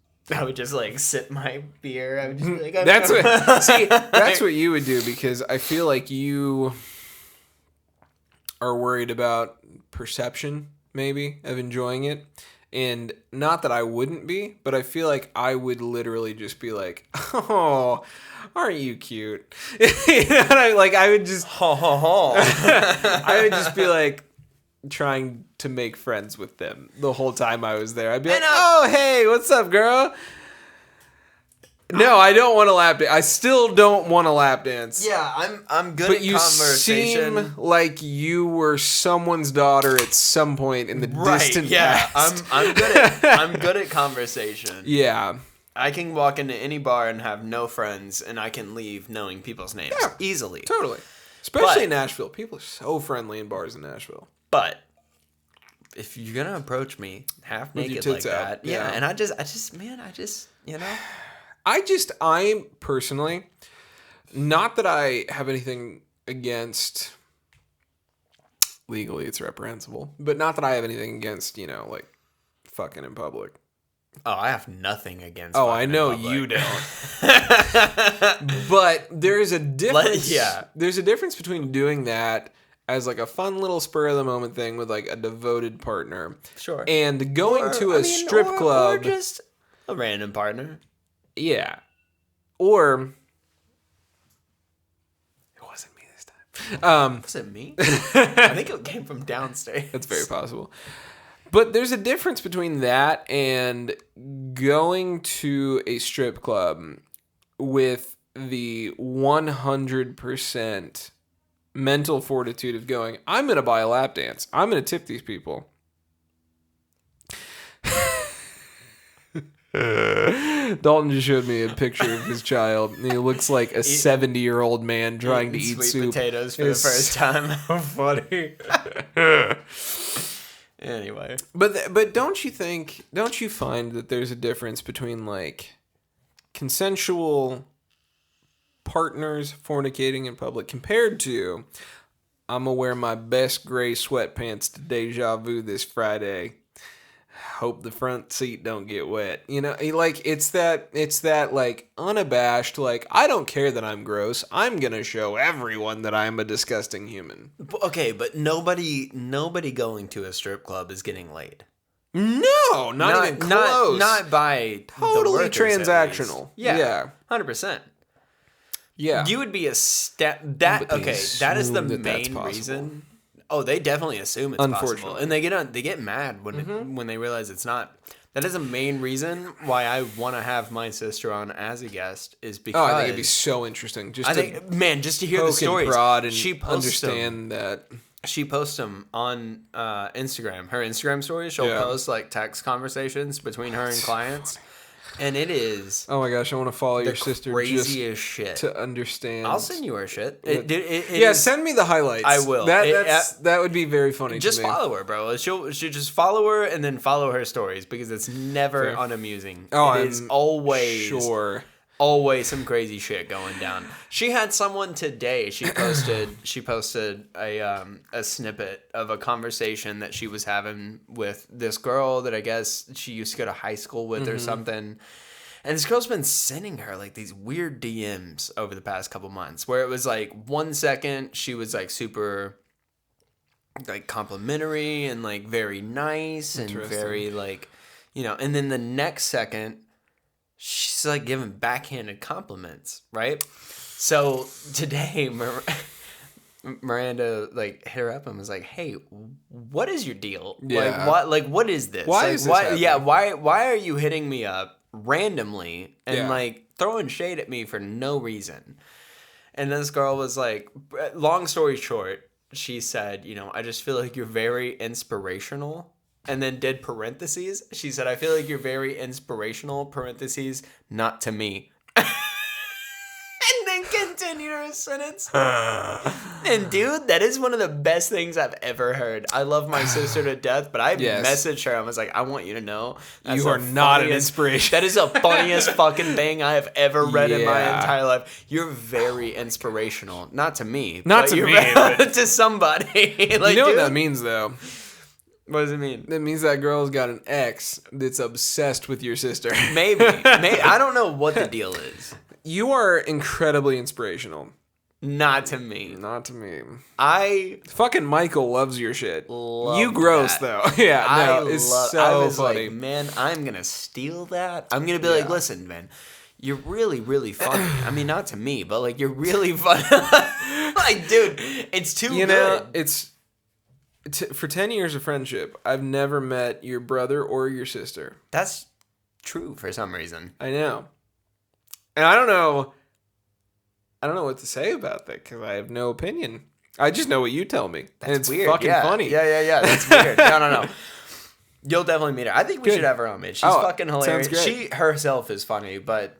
like sip my beer. I would just be like, that's what you would do, because I feel like you are worried about perception, maybe, of enjoying it. And not that I wouldn't be, but I feel like I would literally just be like, "Oh, aren't you cute?" And I would just, I would just be like trying to make friends with them the whole time I was there. I'd be like, "Oh, hey, what's up, girl?" No, I don't want to lap dance. I still don't want to lap dance. Yeah, I'm good at conversation. But you seem like you were someone's daughter at some point in the distant past. I'm good at conversation. Yeah. I can walk into any bar and have no friends, and I can leave knowing people's names easily. Totally. Especially in Nashville. People are so friendly in bars in Nashville. But if you're going to approach me half naked like that, and I just, you know... I'm personally, not that I have anything against, legally it's reprehensible, but not that I have anything against, like, fucking in public. Oh, I have nothing against fucking I know in you don't. But there's a difference. There's a difference between doing that as, like, a fun little spur-of-the-moment thing with, like, a devoted partner. Sure. And going to a strip club. Or just a random partner. Yeah. Or it wasn't me this time. Was it me? I think it came from downstairs. That's very possible. But there's a difference between that and going to a strip club with the 100% mental fortitude of going, I'm going to buy a lap dance. I'm going to tip these people. Dalton just showed me a picture of his child. And he looks like a 70-year-old man trying to eat sweet soup. potatoes for the first time. How funny. Anyway. But don't you find that there's a difference between like consensual partners fornicating in public compared to I'm gonna wear my best gray sweatpants to Deja Vu this Friday. Hope the front seat don't get wet. You know, like it's that like unabashed, like I don't care that I'm gross. I'm gonna show everyone that I'm a disgusting human. Okay, but nobody going to a strip club is getting laid. No, not even close. Not by totally the workers, transactional. Yeah. 100%. Yeah. You would be a step that okay, that is the main reason. Oh, they definitely assume it's possible. And they get mad when they realize it's not. That is the main reason why I want to have my sister on as a guest is because I think it'd be so interesting just to hear the stories. Prod and she understand that. She posts them on Instagram. Her Instagram stories, she'll post like text conversations between her and clients. And it is. Oh my gosh, I want to follow your sister craziest shit to understand. I'll send you her shit. Send me the highlights. I will. That would be very funny. Just follow her, bro. She'll just follow her and then follow her stories because it's never unamusing. It is always always some crazy shit going down. She had someone today. She posted a snippet of a conversation that she was having with this girl that I guess she used to go to high school with or something. And this girl's been sending her like these weird DMs over the past couple months where it was like 1 second she was like super like complimentary and like very nice and very like, you know, and then the next second she's like giving backhanded compliments, right? So today, Miranda like hit her up and was like, "Hey, what is your deal? Yeah. What is this? Why is this happening? Yeah, why are you hitting me up randomly and like throwing shade at me for no reason?" And this girl was like, long story short, she said, "You know, I just feel like you're very inspirational." And then did parentheses. She said, I feel like you're very inspirational, parentheses, not to me. And then continued her sentence. And dude, that is one of the best things I've ever heard. I love my sister to death, but I messaged her. I was like, I want you to know. You are not an inspiration. That is the funniest fucking thing I have ever read in my entire life. You're very inspirational. Not to me. Not to me. But to somebody. Like, you know what that means, though? What does it mean? It means that girl's got an ex that's obsessed with your sister. Maybe. I don't know what the deal is. You are incredibly inspirational. Not to me. Not to me. Fucking Michael loves your shit. You gross, though. It's so I was funny. Like, man, I'm going to steal that. I'm going to be like, listen, man, you're really, really funny. I mean, not to me, but like, you're really funny. Like, dude, it's too good. You know, it's... for 10 years of friendship, I've never met your brother or your sister. That's true for some reason. I know. And I don't know what to say about that because I have no opinion. I just know what you tell me. That's and it's weird. Fucking funny. Yeah. That's weird. No. You'll definitely meet her. I think we should have her on, man. She's fucking hilarious. Sounds great. She herself is funny, but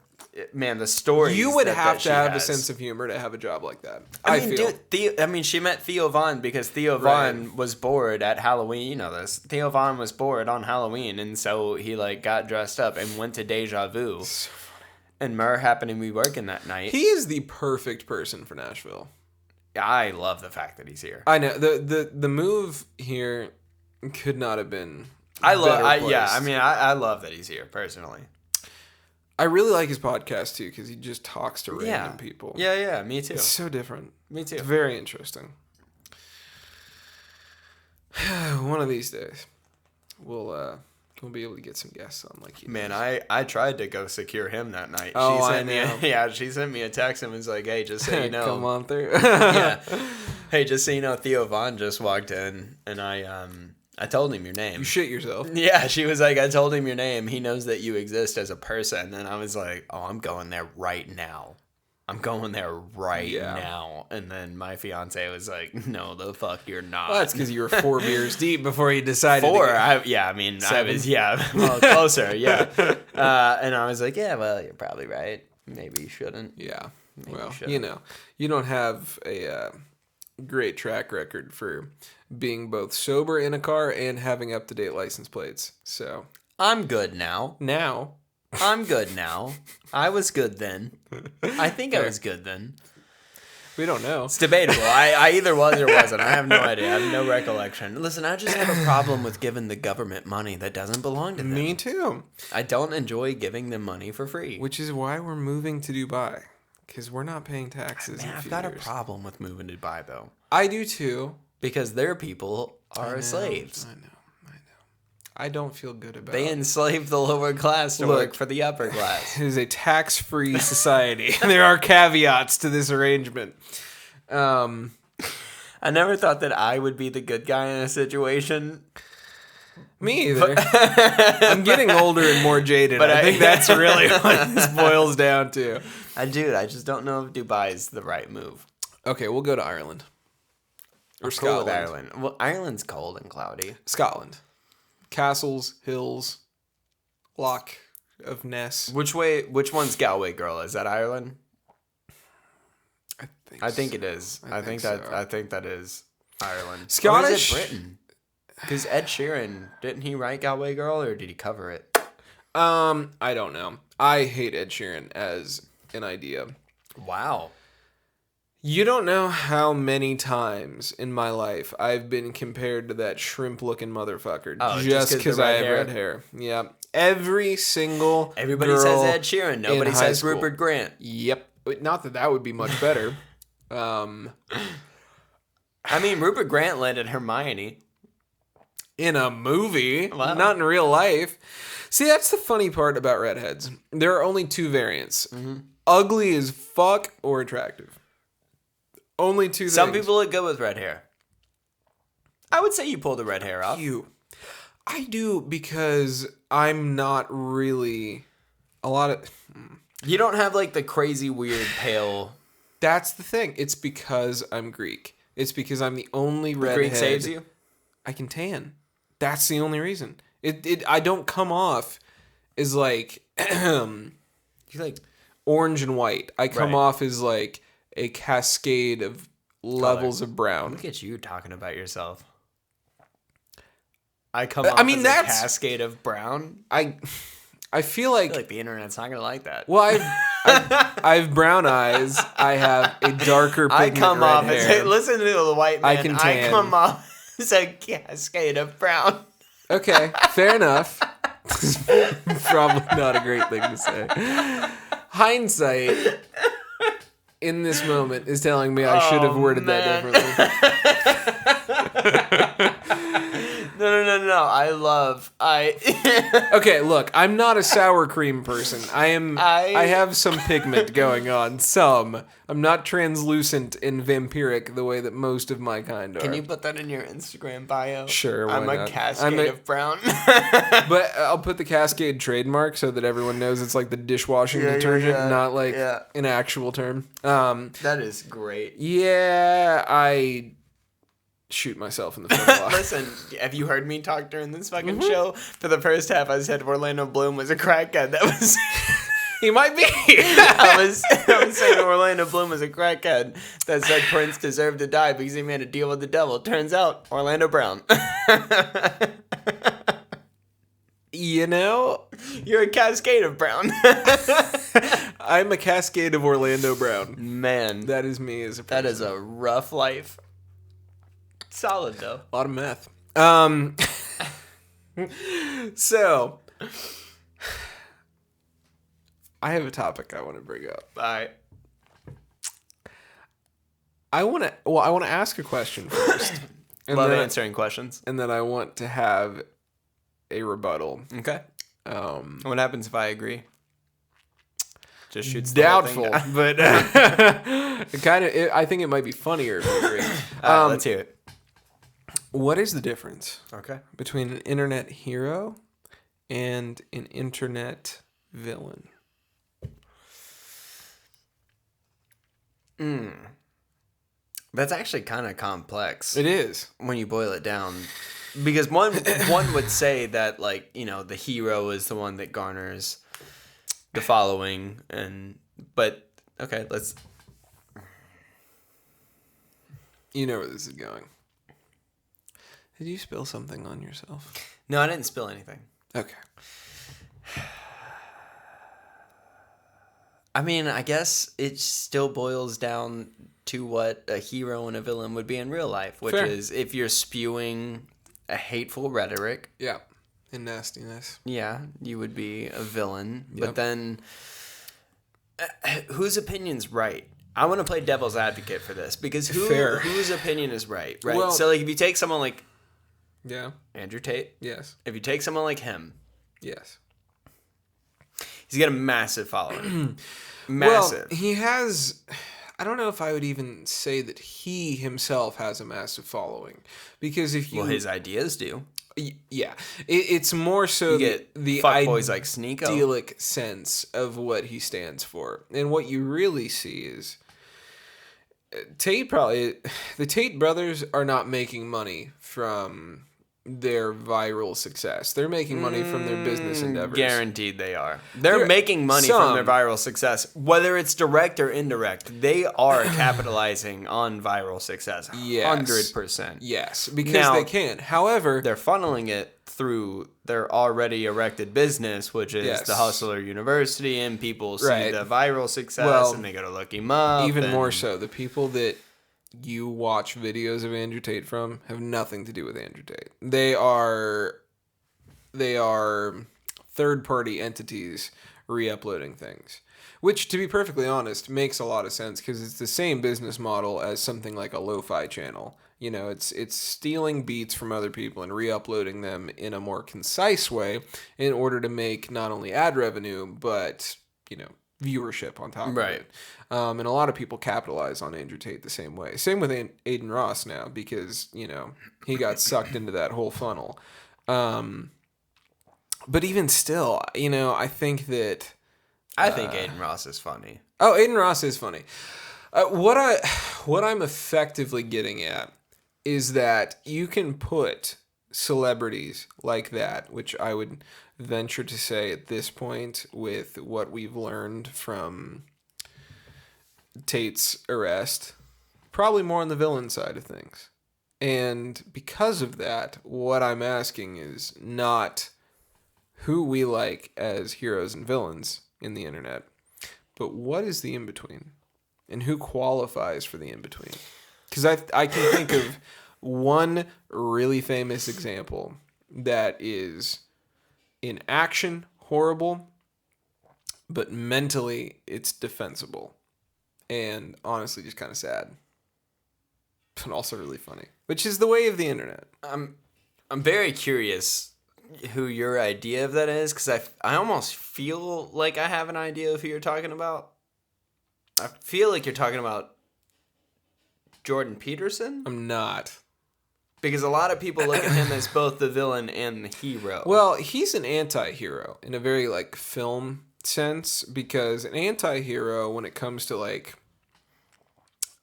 man, the story. You would have to have a sense of humor to have a job like that. I feel. Dude, she met Theo Von because Theo Von was bored at Halloween. You know this. Theo Von was bored on Halloween, and so he like got dressed up and went to Deja Vu. So funny. And Murr happened to be working that night. He is the perfect person for Nashville. I love the fact that he's here. I know the move here could not have been. I love that he's here personally. I really like his podcast, too, because he just talks to random people. Yeah, me too. It's so different. Me too. It's very interesting. One of these days, we'll be able to get some guests on like you. Man, I tried to go secure him that night. She sent me a text and was like, hey, just so you know. Come on through. Yeah. Hey, just so you know, Theo Von just walked in, and I I told him your name. You shit yourself. Yeah, she was like, I told him your name. He knows that you exist as a person. And I was like, oh, I'm going there right now. I'm going there right now. And then my fiance was like, no, the fuck you're not. Well, that's because you were 4 beers deep before you decided. 4? I was, well, closer, yeah. And I was like, yeah, well, you're probably right. Maybe you shouldn't. Yeah. Well, you don't have a great track record for being both sober in a car and having up-to-date license plates. So I'm good now. I'm good now. I was good then. I think I was good then. We don't know. It's debatable. I either was or wasn't. I have no idea. I have no recollection. Listen, I just have a problem with giving the government money that doesn't belong to them. Me too. I don't enjoy giving them money for free. Which is why we're moving to Dubai. Because we're not paying taxes in a few I've got years. a problem with moving to Dubai, though. I do too. Because their people are slaves. I know. I don't feel good about They it. enslave the lower class to work for the upper class. It is a tax-free society. There are caveats to this arrangement. I never thought that I would be the good guy in a situation. Me either. I'm getting older and more jaded. But I think that's really what this boils down to. I just don't know if Dubai is the right move. Okay, we'll go to Ireland. Or Scotland. Scotland. Ireland. Well, Ireland's cold and cloudy. Scotland. Castles, hills, Loch of Ness. Which one's Galway Girl? Is that Ireland? I think it is. I think that is Ireland. Scottish? Or is it Britain? Because Ed Sheeran, didn't he write Galway Girl, or did he cover it? I don't know. I hate Ed Sheeran as an idea. Wow. You don't know how many times in my life I've been compared to that shrimp-looking motherfucker just because I have red hair. Yeah. Everybody says Ed Sheeran. Nobody says Rupert Grant. Yep. Not that would be much better. I mean, Rupert Grant landed Hermione. In a movie, wow. Not in real life. See, that's the funny part about redheads. There are only 2 variants. Mm-hmm. Ugly as fuck or attractive. Only 2 things. Some people look good with red hair. I would say you pull the red hair off. I do, because I'm not really a lot of... You don't have like the crazy weird pale... That's the thing. It's because I'm Greek. It's because I'm the only redhead... Greek saves you? I can tan. That's the only reason. I don't come off as like... you like... Orange and white. I come off as like a cascade of levels of brown. Look at you talking about yourself. I come off as a cascade of brown. I feel like the internet's not gonna like that. Well, I have brown eyes. I have a darker pigment hair. Listen to the white man. I can tan. I come off as a cascade of brown. Okay, fair enough. Probably not a great thing to say. Hindsight in this moment is telling me I should have worded that differently. No. Okay, look, I'm not a sour cream person. I have some pigment going on. I'm not translucent and vampiric the way that most of my kind are. Can you put that in your Instagram bio? Sure, why I'm not? a cascade of brown. But I'll put the Cascade trademark so that everyone knows it's like the dishwashing detergent, not like an actual term. That is great. Yeah, I shoot myself in the foot a lot. Listen, have you heard me talk during this fucking show? For the first half, I said Orlando Bloom was a crackhead. That was... He might be. I was saying Orlando Bloom was a crackhead that said Prince deserved to die because he made a deal with the devil. Turns out, Orlando Brown. You know? You're a cascade of brown. I'm a cascade of Orlando Brown. Man. That is me as a person. That is a rough life. Solid, though. A lot of meth. So... I have a topic I want to bring up. All right. I want to ask a question first. Love answering questions. And then I want to have a rebuttal. Okay. What happens if I agree? Just shoots the doubtful, whole thing but it I think it might be funnier if you agree. Let's hear it. What is the difference Okay. between an internet hero and an internet villain? That's actually kind of complex. It is. When you boil it down. Because one would say that, like, you know, the hero is the one that garners the following, but okay, let's. You know where this is going. Did you spill something on yourself? No, I didn't spill anything. Okay. I mean, I guess it still boils down to what a hero and a villain would be in real life, which is if you're spewing a hateful rhetoric. Yeah. And nastiness. Yeah, you would be a villain. Yep. But then, whose opinion's right? I want to play devil's advocate for this because whose opinion is right? Right. Well, so, like, if you take someone like Andrew Tate, yes. If you take someone like him, yes, he's got a massive following. Massive. Well, he has. I don't know if I would even say that he himself has a massive following, because if you his ideas do. Yeah, it's more so you get the fuckboys like Sneeko. Idyllic sense of what he stands for, and what you really see is the Tate brothers are not making money from their viral success. They're making money from their business endeavors. Guaranteed they are. They're making money from their viral success. Whether it's direct or indirect, they are capitalizing on viral success. Yes. 100%. Yes, because they can. However, they're funneling it through their already erected business, which is the Hustler University, and people see the viral success and they go to look him up. Even more so, the people that you watch videos of Andrew Tate from have nothing to do with Andrew Tate. They are third-party entities re-uploading things, which, to be perfectly honest, makes a lot of sense because it's the same business model as something like a lo-fi channel. You know, it's stealing beats from other people and re-uploading them in a more concise way in order to make not only ad revenue but, you know, viewership on top of it. And a lot of people capitalize on Andrew Tate the same way. Same with Aiden Ross now, because, you know, he got sucked into that whole funnel. But even still, you know, I think that... I think Aiden Ross is funny. Oh, Aiden Ross is funny. What I'm effectively getting at is that you can put celebrities like that, which I would venture to say at this point, with what we've learned from Tate's arrest, probably more on the villain side of things. And because of that, what I'm asking is not who we like as heroes and villains in the internet, but what is the in-between? And who qualifies for the in-between? Because I can think of one really famous example that is in action horrible, but mentally it's defensible. And honestly just kind of sad. But also really funny. Which is the way of the internet. I'm very curious who your idea of that is, because I almost feel like I have an idea of who you're talking about. I feel like you're talking about Jordan Peterson. I'm not. Because a lot of people look at him as both the villain and the hero. Well, he's an anti-hero in a very, like, film sense, because an anti-hero, when it comes to, like,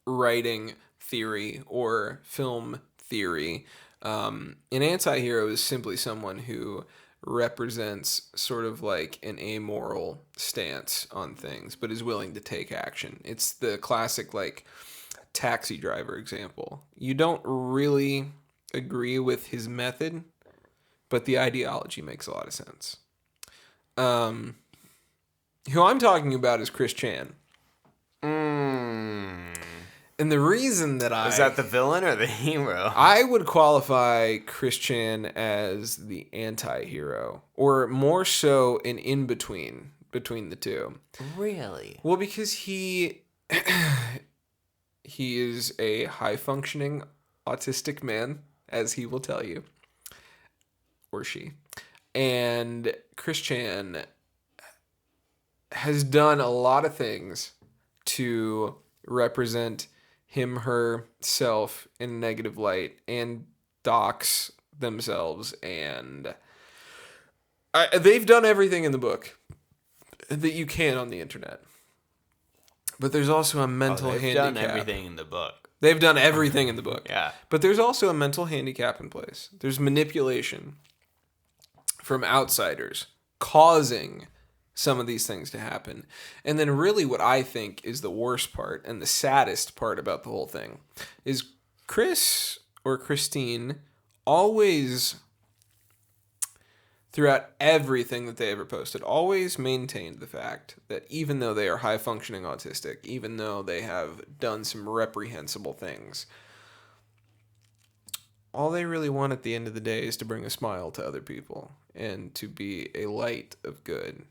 writing theory or film theory, an anti-hero is simply someone who represents sort of like an amoral stance on things, but is willing to take action. It's the classic, like, taxi driver example. You don't really agree with his method, but the ideology makes a lot of sense. Who I'm talking about is Chris Chan. And the reason that Is that the villain or the hero? I would qualify Chris Chan as the anti-hero, or more so an in-between between the two. Really? Well, because he is a high-functioning autistic man, as he will tell you, or she. And Chris Chan has done a lot of things to represent him, herself in a negative light, and dox themselves, and they've done everything in the book that you can on the internet. But there's also a mental handicap. They've done everything in the book. They've done everything in the book. Yeah. But there's also a mental handicap in place. There's manipulation from outsiders causing some of these things to happen. And then really what I think is the worst part and the saddest part about the whole thing is Chris or Christine always, throughout everything that they ever posted, always maintained the fact that even though they are high-functioning autistic, even though they have done some reprehensible things, all they really want at the end of the day is to bring a smile to other people and to be a light of good.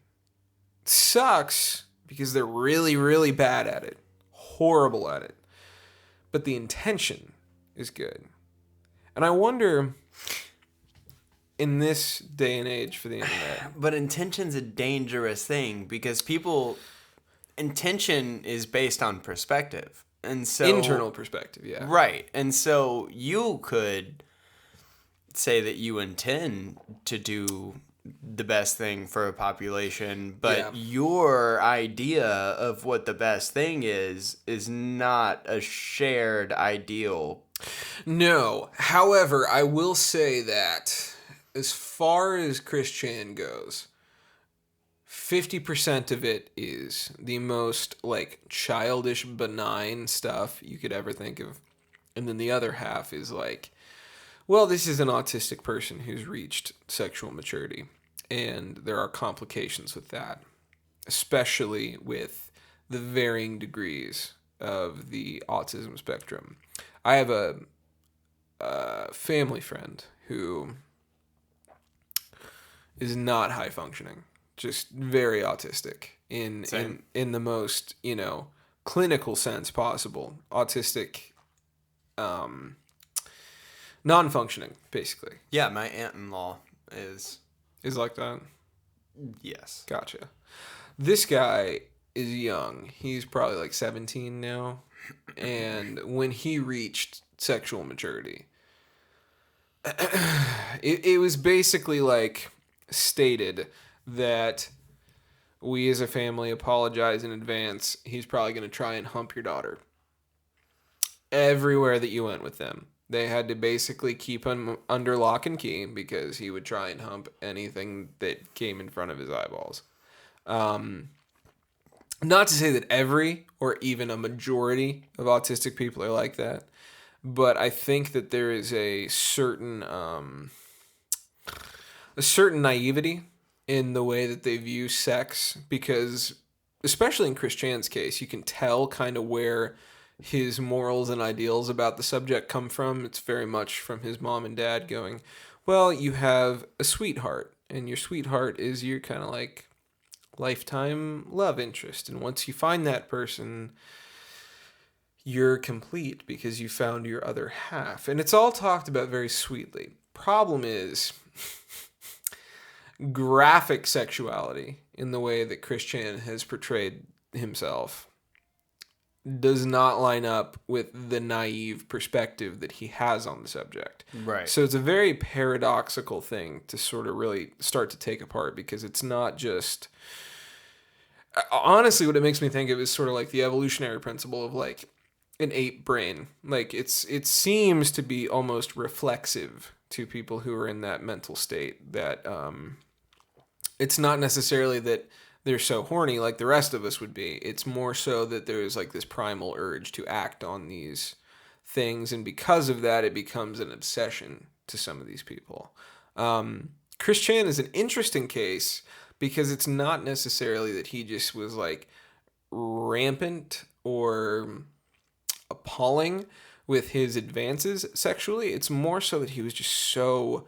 Sucks because they're really, really bad at it. Horrible at it. But the intention is good. And I wonder, in this day and age for the internet... But intention's a dangerous thing because intention is based on perspective. And so... Internal perspective, yeah. Right. And so you could say that you intend to do the best thing for a population, but your idea of what the best thing is not a shared ideal. No. However, I will say that as far as Chris Chan goes, 50% of it is the most like childish, benign stuff you could ever think of. And then the other half is like, well, this is an autistic person who's reached sexual maturity. And there are complications with that, especially with the varying degrees of the autism spectrum. I have a family friend who is not high functioning, just very autistic in the most, clinical sense possible. Autistic, non-functioning, basically. Yeah, my aunt-in-law is like that? Yes. Gotcha. This guy is young. He's probably like 17 now. And when he reached sexual maturity, it was basically like stated that we as a family apologize in advance. He's probably going to try and hump your daughter. Everywhere that you went with them, they had to basically keep him under lock and key because he would try and hump anything that came in front of his eyeballs. Not to say that every or even a majority of autistic people are like that, but I think that there is a certain naivety in the way that they view sex, because especially in Chris Chan's case, you can tell kind of where his morals and ideals about the subject come from. It's very much from his mom and dad going, well, you have a sweetheart, and your sweetheart is your kind of like lifetime love interest. And once you find that person, you're complete because you found your other half. And it's all talked about very sweetly. Problem is graphic sexuality in the way that Chris Chan has portrayed himself does not line up with the naive perspective that he has on the subject. Right. So it's a very paradoxical thing to sort of really start to take apart, because it's not just... Honestly, what it makes me think of is sort of like the evolutionary principle of like an ape brain. Like it seems to be almost reflexive to people who are in that mental state, that it's not necessarily that they're so horny like the rest of us would be. It's more so that there's like this primal urge to act on these things, and because of that, it becomes an obsession to some of these people. Chris Chan is an interesting case because it's not necessarily that he just was like rampant or appalling with his advances sexually. It's more so that he was just so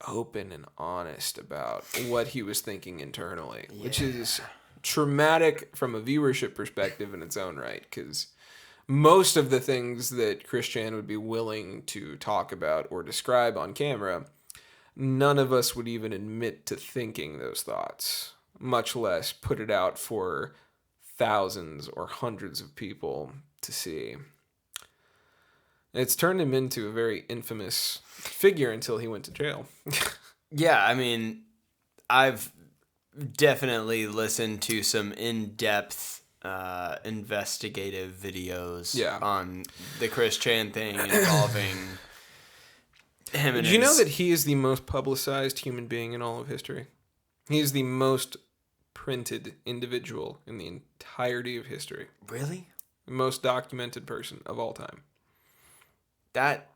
open and honest about what he was thinking internally, which is traumatic from a viewership perspective in its own right, because most of the things that Chris Chan would be willing to talk about or describe on camera, none of us would even admit to thinking those thoughts, much less put it out for thousands or hundreds of people to see. It's turned him into a very infamous figure until he went to jail. Yeah, I mean, I've definitely listened to some in-depth investigative videos on the Chris Chan thing involving him and Did you know that he is the most publicized human being in all of history? He is the most printed individual in the entirety of history. Really? The most documented person of all time. That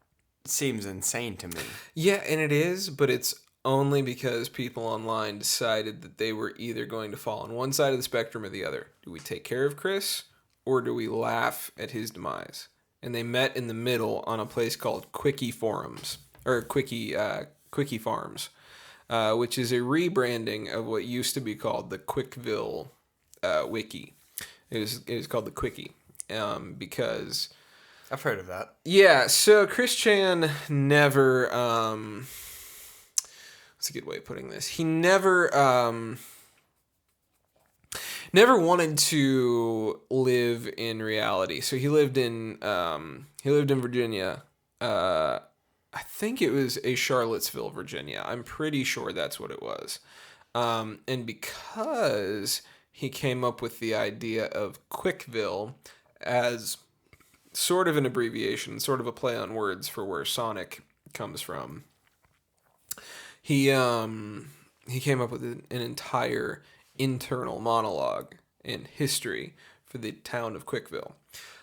seems insane to me. Yeah, and it is, but it's only because people online decided that they were either going to fall on one side of the spectrum or the other. Do we take care of Chris, or do we laugh at his demise? And they met in the middle on a place called Quickie Farms, which is a rebranding of what used to be called the Quickville Wiki. It was called the Quickie because... I've heard of that. Yeah, so Chris Chan never... what's a good way of putting this? He never wanted to live in reality. So he lived in Virginia. I think it was a Charlottesville, Virginia. I'm pretty sure that's what it was. And because he came up with the idea of Quickville as sort of an abbreviation, sort of a play on words for where Sonic comes from, he came up with an entire internal monologue and history for the town of Quickville.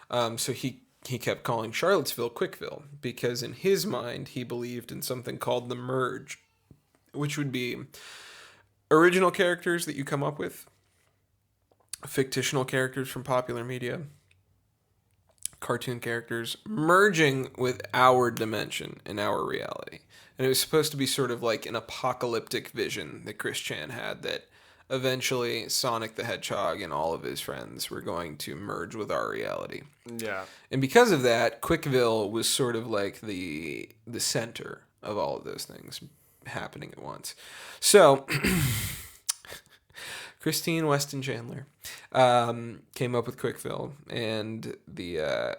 So he kept calling Charlottesville Quickville because in his mind he believed in something called the merge, which would be original characters that you come up with, fictional characters from popular media, cartoon characters, merging with our dimension and our reality. And it was supposed to be sort of like an apocalyptic vision that Chris Chan had, that eventually Sonic the Hedgehog and all of his friends were going to merge with our reality. Yeah. And because of that, Quickville was sort of like the center of all of those things happening at once. So Christine Weston Chandler came up with Quickville, and the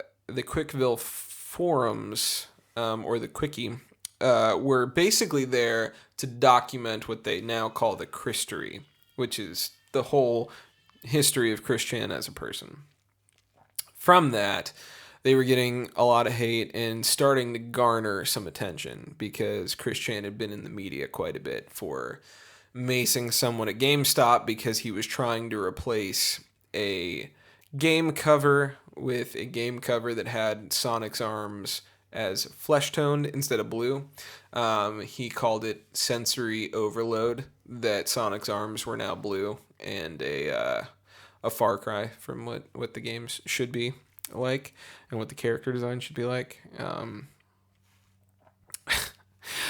Quickville forums, or the Quickie, were basically there to document what they now call the Christory, which is the whole history of Chris Chan as a person. From that, they were getting a lot of hate and starting to garner some attention because Chris Chan had been in the media quite a bit for macing someone at GameStop because he was trying to replace a game cover with a game cover that had Sonic's arms as flesh-toned instead of blue. He called it sensory overload, that Sonic's arms were now blue, and a far cry from what the games should be like and what the character design should be like.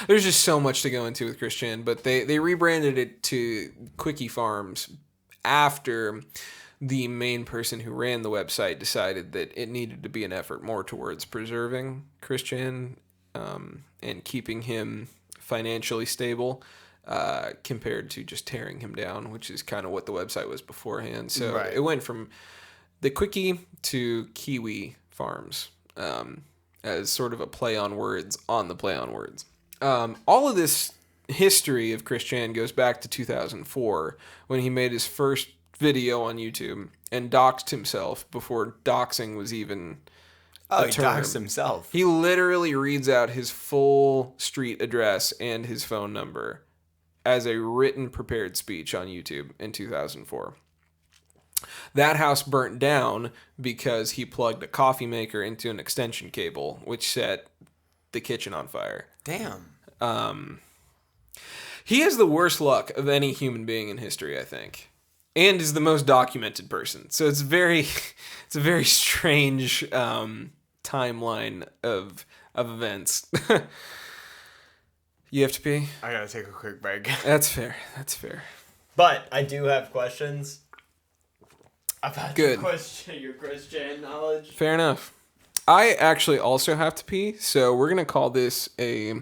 There's just so much to go into with Chris Chan, but they rebranded it to Quickie Farms after the main person who ran the website decided that it needed to be an effort more towards preserving Chris Chan and keeping him financially stable compared to just tearing him down, which is kind of what the website was beforehand. So It went from the Quickie to Kiwi Farms as sort of a play on words on the play on words. All of this history of Chris Chan goes back to 2004 when he made his first video on YouTube and doxed himself before doxing was even a term. He doxed himself. He literally reads out his full street address and his phone number as a written prepared speech on YouTube in 2004. That house burnt down because he plugged a coffee maker into an extension cable, which set the kitchen on fire. Damn. He has the worst luck of any human being in history, I think, and is the most documented person. So it's a very strange timeline of events. You have to pee? I gotta take a quick break. That's fair. But I do have questions about Good. your Chris Chan knowledge. Fair enough. I actually also have to pee, so we're going to call this a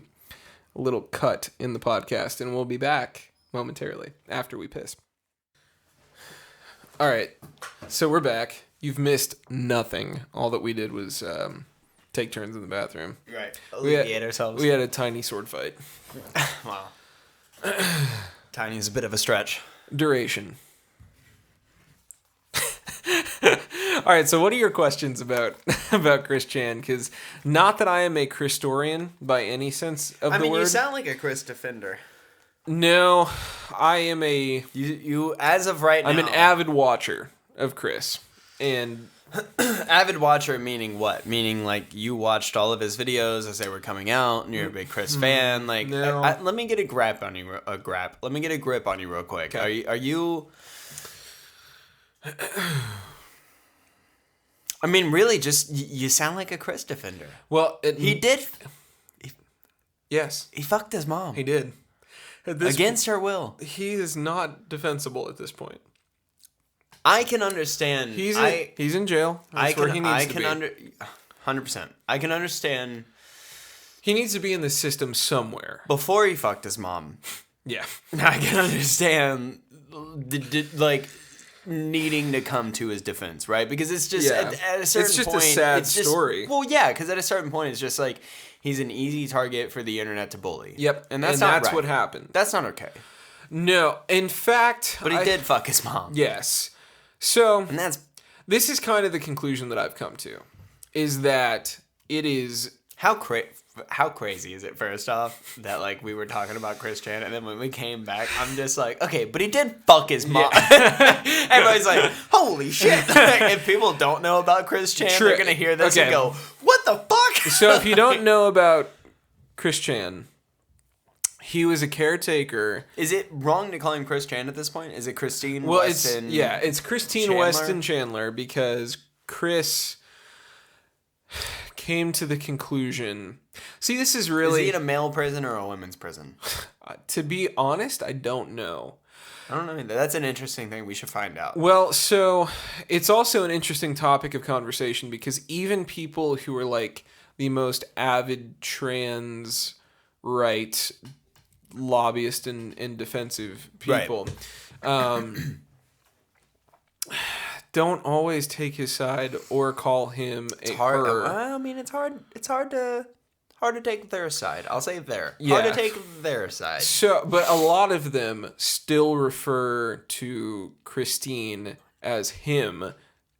little cut in the podcast, and we'll be back momentarily after we piss. All right, so we're back. You've missed nothing. All that we did was take turns in the bathroom. Right. We Alleviate ourselves. We had a tiny sword fight. Wow. Tiny is a bit of a stretch. Duration. All right, so what are your questions about Chris Chan? Because not that I am a Christorian by any sense of the word. You sound like a Chris defender. No, I am a... You as of right now... I'm an avid watcher of Chris. And... Avid watcher meaning what? Meaning like you watched all of his videos as they were coming out and you're a big Chris fan? Like, no. Let me get a grip on you Let me get a grip on you real quick. Okay. Are you... I mean, really, just you sound like a Chris defender. Well, he did. Yes, he fucked his mom. He did against her will. He is not defensible at this point. I can understand. He's in jail. That's where he needs to be. 100%. I can understand. He needs to be in the system somewhere before he fucked his mom. Yeah, I can understand. Like. Needing to come to his defense, right? Because it's just at a certain it's just point, a sad story. Well, yeah, because at a certain point, it's just like he's an easy target for the internet to bully. Yep, and that's what happened. That's not okay. No, in fact, but he did fuck his mom. Yes, so and this is kind of the conclusion that I've come to, is that it is how crazy is it, first off, that like we were talking about Chris Chan, and then when we came back, I'm just like, okay, but he did fuck his mom. Yeah. Everybody's like, holy shit. Like, if people don't know about Chris Chan, they're going to hear this and go, what the fuck? So if you don't know about Chris Chan, he was a caretaker. Is it wrong to call him Chris Chan at this point? Is it Christine Weston? It's Christine Chandler? Weston Chandler, because Chris came to the conclusion. See, this is really... Is he in a male prison or a women's prison? To be honest, I don't know. I don't know either. That's an interesting thing. We should find out. Well, so it's also an interesting topic of conversation, because even people who are like the most avid trans right lobbyist and defensive people don't always take his side or call him her. I mean, it's hard to take their side. I'll say their. Yeah. Hard to take their side. So, but a lot of them still refer to Christine as him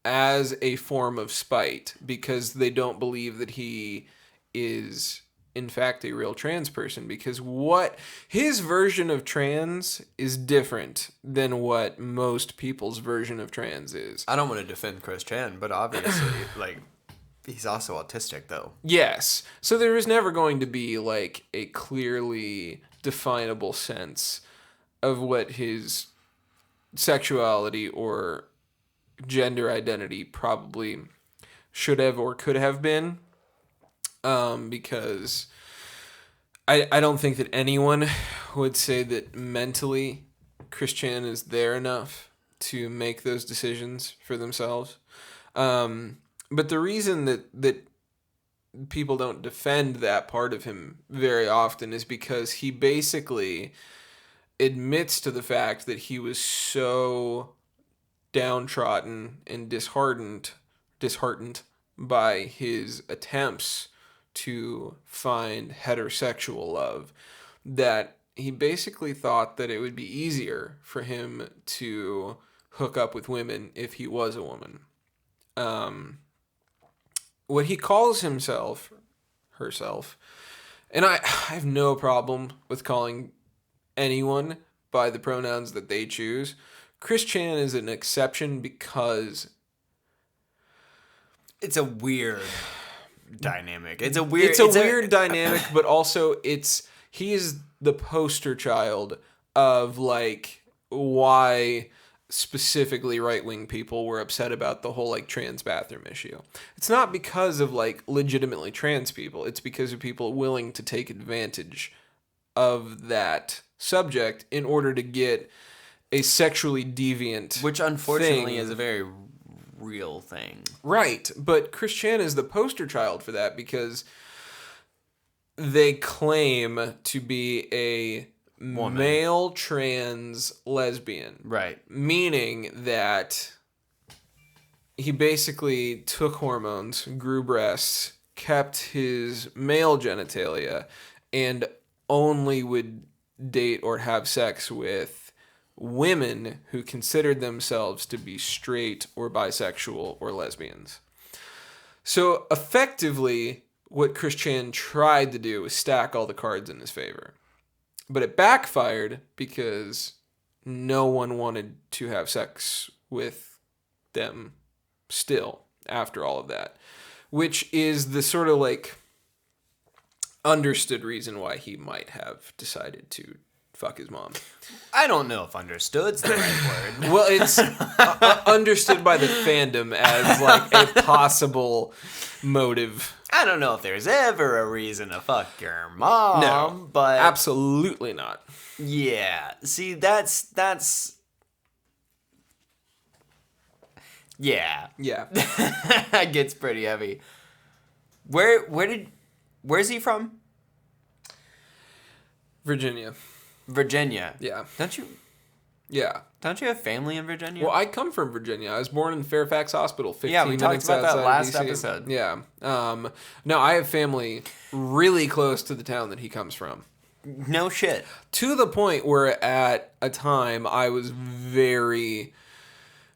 as a form of spite, because they don't believe that he is in fact a real trans person, because what his version of trans is different than what most people's version of trans is. I don't want to defend Chris Chan, but obviously like he's also autistic though. Yes. So there is never going to be like a clearly definable sense of what his sexuality or gender identity probably should have or could have been. Because I don't think that anyone would say that mentally Chris Chan is there enough to make those decisions for themselves. But the reason that people don't defend that part of him very often is because he basically admits to the fact that he was so downtrodden and disheartened by his attempts to find heterosexual love, that he basically thought that it would be easier for him to hook up with women if he was a woman. What he calls herself, and I have no problem with calling anyone by the pronouns that they choose. Chris Chan is an exception because it's a weird dynamic. It's a weird dynamic, but also he is the poster child of like why specifically right-wing people were upset about the whole like trans bathroom issue. It's not because of like legitimately trans people. It's because of people willing to take advantage of that subject in order to get a sexually deviant, which unfortunately is a very real thing. Right, but Chris Chan is the poster child for that, because they claim to be a woman. Male trans lesbian. Right. Meaning that he basically took hormones, grew breasts, kept his male genitalia and only would date or have sex with women who considered themselves to be straight or bisexual or lesbians. So effectively, what Chris Chan tried to do was stack all the cards in his favor. But it backfired because no one wanted to have sex with them still after all of that. Which is the sort of like understood reason why he might have decided to fuck his mom. I don't know if understood's the right word. Well, it's understood by the fandom as like a possible motive. I don't know if there's ever a reason to fuck your mom. No, but absolutely not. Yeah. See, that's yeah. Yeah. That gets pretty heavy. Where's he from? Virginia. Virginia. Yeah. Don't you have family in Virginia? Well, I come from Virginia. I was born in Fairfax Hospital, 15 yeah, we minutes talked about that last DC. episode. Yeah. No, I have family really close to the town that he comes from. No shit. To the point where at a time I was very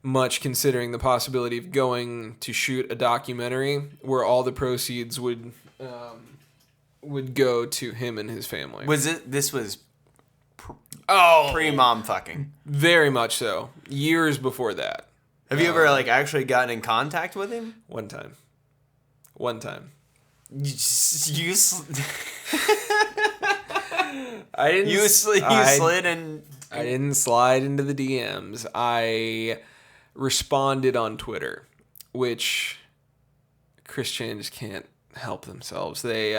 much considering the possibility of going to shoot a documentary where all the proceeds would go to him and his family. This was pre-mom fucking? Very much so. Years before that. Have you ever like actually gotten in contact with him? One time. I didn't. You slid and I didn't slide into the DMs. I responded on Twitter, which Christians can't help themselves. They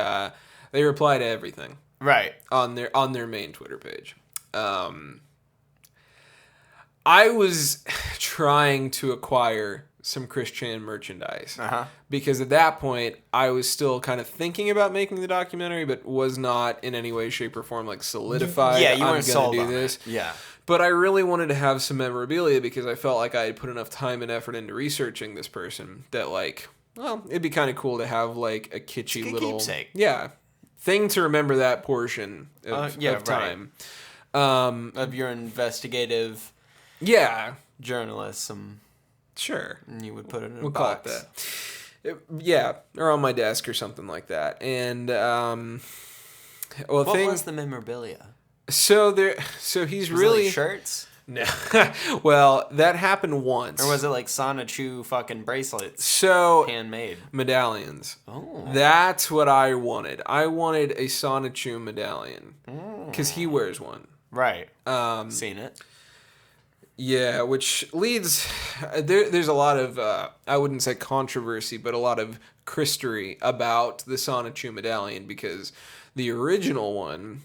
reply to everything. Right. On their main Twitter page. I was trying to acquire some Chris Chan merchandise. Because at that point, I was still kind of thinking about making the documentary, but was not in any way, shape, or form like solidified. Yeah, you weren't I'm sold gonna on do this. it. Yeah. But I really wanted to have some memorabilia because I felt like I had put enough time and effort into researching this person that like, well, it'd be kind of cool to have like a kitschy little keepsake. Yeah. Thing to remember that portion of time. Right. Of your investigative journalism. Sure. And you would put it in we'll a box. Call it that. Or on my desk or something like that. And what was the memorabilia? So he's was really it like shirts? No. Well, that happened once. Or was it like Sonichu fucking bracelets? So handmade medallions. Oh. That's what I wanted. I wanted a Sonichu medallion because he wears one. Right. Seen it. Yeah, which leads there's a lot of I wouldn't say controversy, but a lot of Christery about the Sonichu medallion because the original one,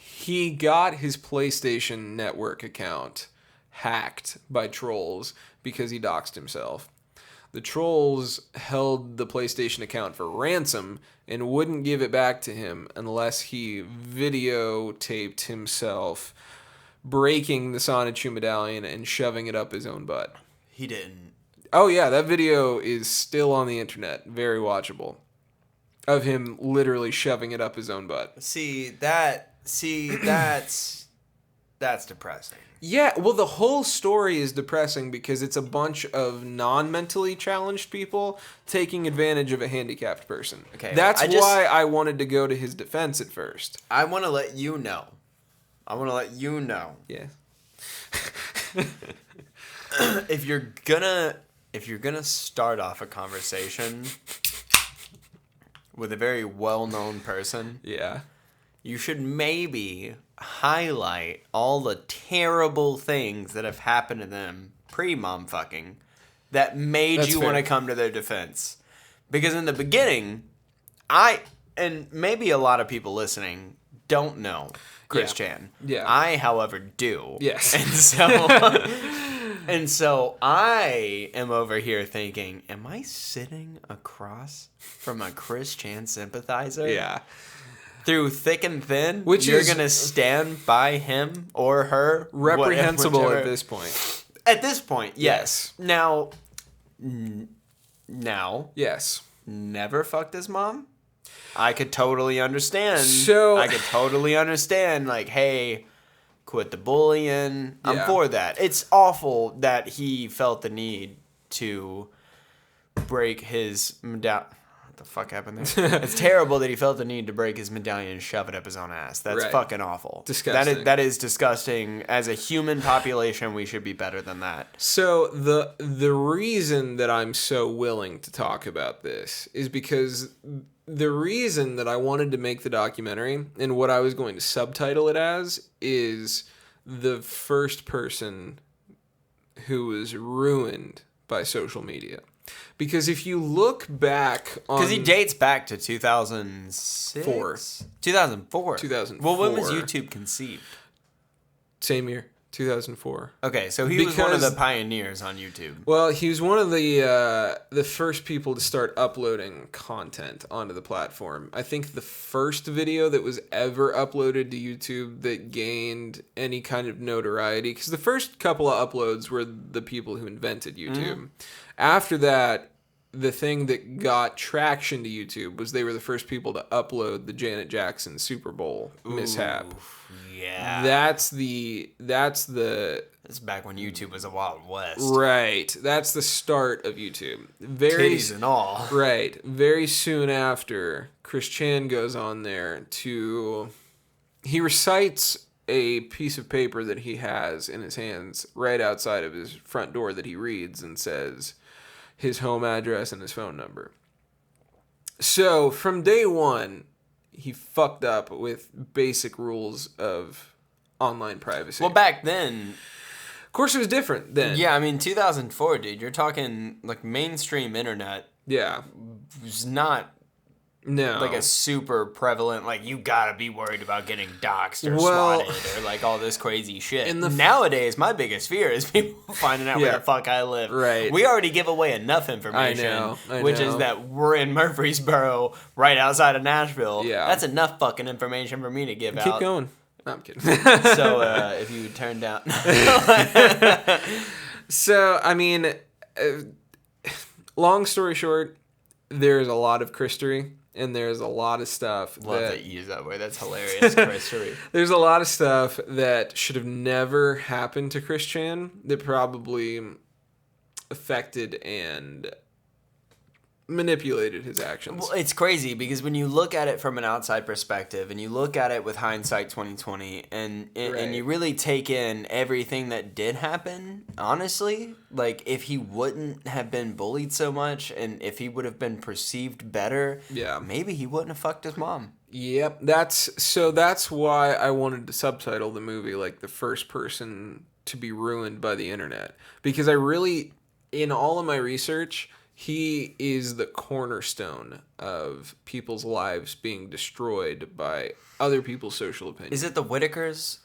he got his PlayStation Network account hacked by trolls because he doxed himself. The trolls held the PlayStation account for ransom and wouldn't give it back to him unless he videotaped himself breaking the Sonichu medallion and shoving it up his own butt. He didn't. Oh yeah, that video is still on the internet. Very watchable. Of him literally shoving it up his own butt. That's depressing. Yeah, well, the whole story is depressing because it's a bunch of non-mentally challenged people taking advantage of a handicapped person. Okay, that's why I wanted to go to his defense at first. I want to let you know. Yeah. If you're gonna start off a conversation with a very well-known person, Yeah. you should maybe highlight all the terrible things that have happened to them pre-mom fucking that made That's you fair. want to come to their defense. Because in the beginning, and maybe a lot of people listening don't know Chris Chan. Yeah. I, however, do. Yes. And so I am over here thinking, am I sitting across from a Chris Chan sympathizer? Yeah. Through thick and thin, Which you're is going to stand by him or her. Reprehensible whichever. at this point. At this point, yes. Now, Now, Yes. never fucked his mom? I could totally understand. So I could totally understand, like, hey, quit the bullying. I'm Yeah. for that. It's awful that he felt the need to break his medallion. What the fuck happened there? It's terrible that he felt the need to break his medallion and shove it up his own ass. That's Right. fucking awful. Disgusting. That is disgusting. As a human population, we should be better than that. So the reason that I'm so willing to talk about this is because the reason that I wanted to make the documentary and what I was going to subtitle it as is the first person who was ruined by social media. Because if you look back on... Because he dates back to 2006? 2004. 2004. Well, when was YouTube conceived? Same year, 2004. Okay, so he was one of Because- the pioneers on YouTube. Well, he was one of the first people to start uploading content onto the platform. I think the first video that was ever uploaded to YouTube that gained any kind of notoriety, because the first couple of uploads were the people who invented YouTube. After that, the thing that got traction to YouTube was they were the first people to upload the Janet Jackson Super Bowl mishap. Yeah. That's That's back when YouTube was a Wild West. right. That's the start of YouTube. Titties and all. Right. Very soon after, Chris Chan goes on there he recites a piece of paper that he has in his hands right outside of his front door that he reads and says his home address and his phone number. So from day one, he fucked up with basic rules of online privacy. Well, back then, of course, it was different then. yeah, I mean, 2004, dude, you're talking, like, mainstream internet Yeah. was not, No. like, a super prevalent, like, you gotta be worried about getting doxxed or Well- swatted or, like, all this crazy shit. In the- Nowadays, my biggest fear is people finding out where Yeah. the fuck I live. Right. We already give away enough information, I which is know. that we're in Murfreesboro, right outside of Nashville. Yeah. That's enough fucking information for me to give Keep out. going. No, I'm kidding. So, if you would turn down... So, I mean, long story short, there's a lot of Christery, and there's a lot of stuff Love that you use that word. That's hilarious, Christery. there's a lot of stuff that should have never happened to Chris Chan that probably affected and manipulated his actions. Well, it's crazy because when you look at it from an outside perspective and you look at it with hindsight 2020 and Right. you really take in everything that did happen, honestly, like if he wouldn't have been bullied so much and if he would have been perceived better, Yeah. maybe he wouldn't have fucked his mom. Yep, that's why I wanted to subtitle the movie like the first person to be ruined by the internet, because I really, in all of my research, he is the cornerstone of people's lives being destroyed by other people's social opinions. Is it the Whitakers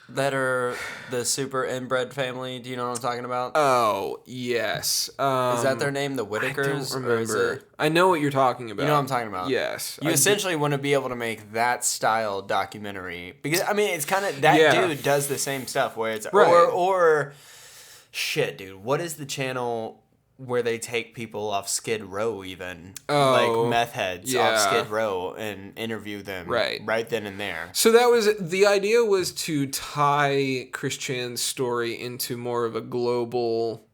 that are the super inbred family? Do you know what I'm talking about? Oh, yes. Is that their name, the I Whitakers? don't Or is remember. it... I know what you're talking about. You know what I'm talking about? Yes. You I essentially want to be able to make that style documentary because I mean it's kind of that Yeah. dude does the same stuff where it's Right. or shit, dude. What is the channel where they take people off Skid Row even like meth heads off yeah. Skid Row and interview them right then and there? So that was the idea, was to tie Chris Chan's story into more of a global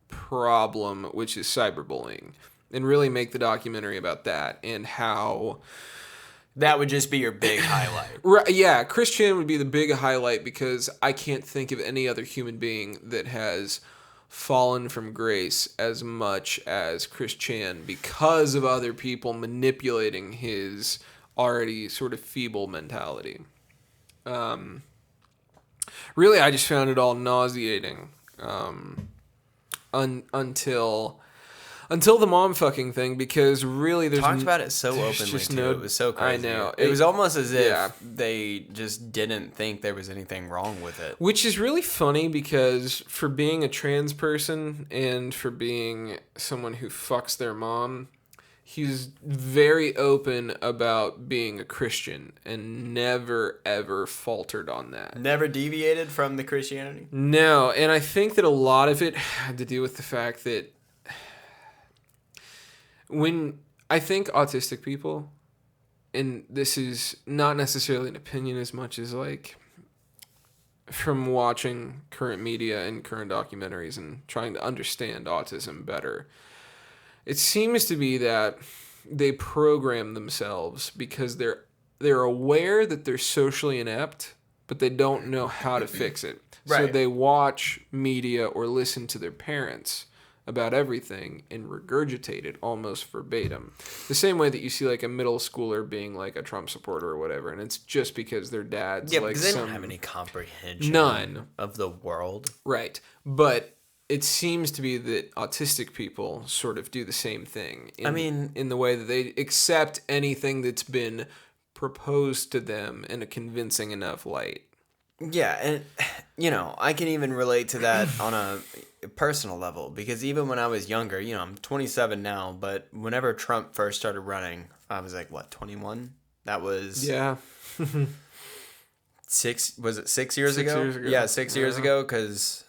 problem, which is cyberbullying, and really make the documentary about that and how. That would just be your big highlight. Right, yeah, Chris Chan would be the big highlight because I can't think of any other human being that has fallen from grace as much as Chris Chan because of other people manipulating his already sort of feeble mentality. Really, I just found it all nauseating until the mom fucking thing, because really there's Talked about it so there's openly just too. It was so crazy. I know. It was almost as if yeah. they just didn't think there was anything wrong with it. Which is really funny because for being a trans person and for being someone who fucks their mom, he's very open about being a Christian and never, ever faltered on that. Never deviated from the Christianity? No, and I think that a lot of it had to do with the fact that when I think autistic people, and this is not necessarily an opinion as much as like from watching current media and current documentaries and trying to understand autism better, it seems to be that they program themselves because they're aware that they're socially inept, but they don't know how to fix it. Right. So they watch media or listen to their parents about everything and regurgitate it almost verbatim. The same way that you see like a middle schooler being like a Trump supporter or whatever, and it's just because their dad's like because they don't have any comprehension of the world. Right. But it seems to be that autistic people sort of do the same thing. In the way that they accept anything that's been proposed to them in a convincing enough light. Yeah, and I can even relate to that on a personal level, because even when I was younger, I'm 27 now, but whenever Trump first started running, I was like, what, 21? That was 6 years ago? 6 years ago. Yeah, 6 years ago, because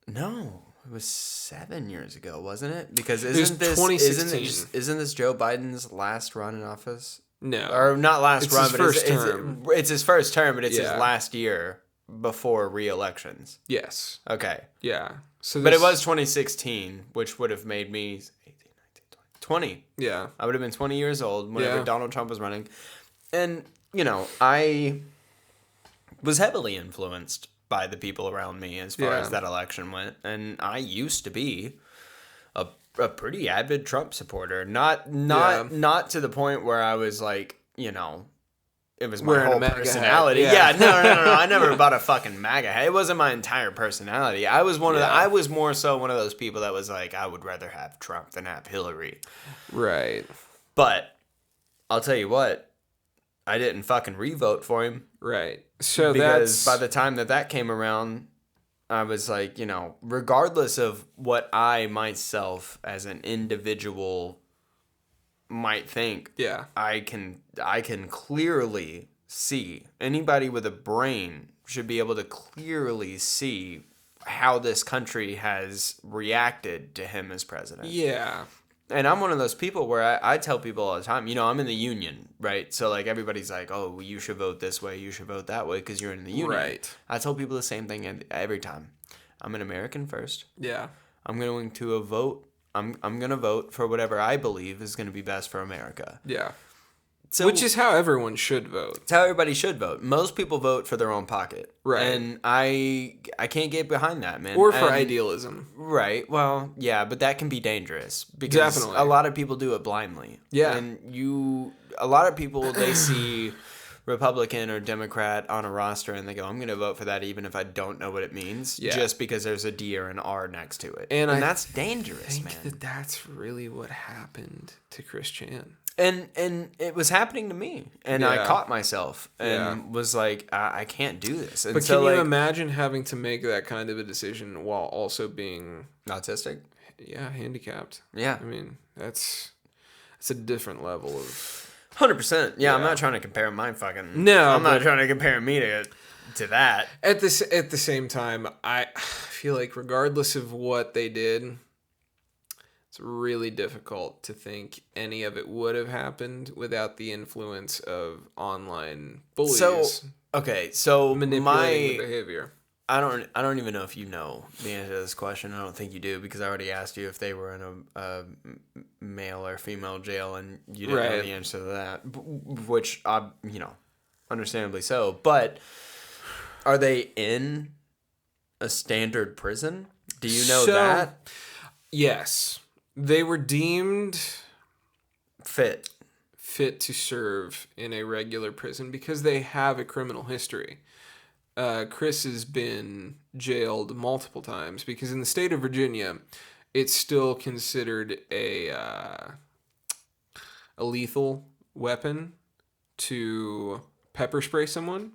no, it was 7 years ago, wasn't it? Because isn't this Joe Biden's last run in office? No. Or not last it's run, his but first term. It's his first term, but it's his last year before re-elections. Yes. Okay. Yeah. So but it was 2016, which would have made me 18, 19, 20. Yeah. I would have been 20 years old whenever Donald Trump was running. And, I was heavily influenced by the people around me as far as that election went. And I used to be a pretty avid Trump supporter. Not to the point where I was like, it was my whole personality. Yeah, no. I never bought a fucking MAGA hat. It wasn't my entire personality. I was I was more so one of those people that was like, I would rather have Trump than have Hillary. Right. But I'll tell you what, I didn't fucking re-vote for him. Right. So because by the time that came around, I was like, regardless of what I myself as an individual might think, I can clearly see, anybody with a brain should be able to clearly see how this country has reacted to him as president. Yeah. And I'm one of those people where I tell people all the time, I'm in the union, right? So like everybody's like, oh, you should vote this way, you should vote that way because you're in the union. Right. I tell people the same thing every time. I'm an American first. Yeah. I'm going to vote. I'm going to vote for whatever I believe is going to be best for America. Yeah. So, which is how everyone should vote. It's how everybody should vote. Most people vote for their own pocket. Right. And I can't get behind that, man. Or for idealism. Right. Well, yeah, but that can be dangerous. Because definitely. A lot of people do it blindly. Yeah. And a lot of people, they see Republican or Democrat on a roster and they go, I'm going to vote for that even if I don't know what it means, just because there's a D or an R next to it. And that's dangerous, man. I think that's really what happened to Chris Chan. And it was happening to me, and I caught myself and was like, I can't do this. And but can you imagine having to make that kind of a decision while also being autistic? Yeah, handicapped. Yeah, I mean that's a different level of 100%. Yeah, I'm not trying to compare my fucking. No, I'm not trying to compare me to that. At the same time, I feel like regardless of what they did, it's really difficult to think any of it would have happened without the influence of online bullies. So manipulating the behavior. I don't even know if you know the answer to this question. I don't think you do, because I already asked you if they were in a male or female jail, and you didn't know the answer to that, which understandably so. But are they in a standard prison? Do you know that? Yes. They were deemed fit to serve in a regular prison because they have a criminal history. Chris has been jailed multiple times because in the state of Virginia, it's still considered a lethal weapon to pepper spray someone.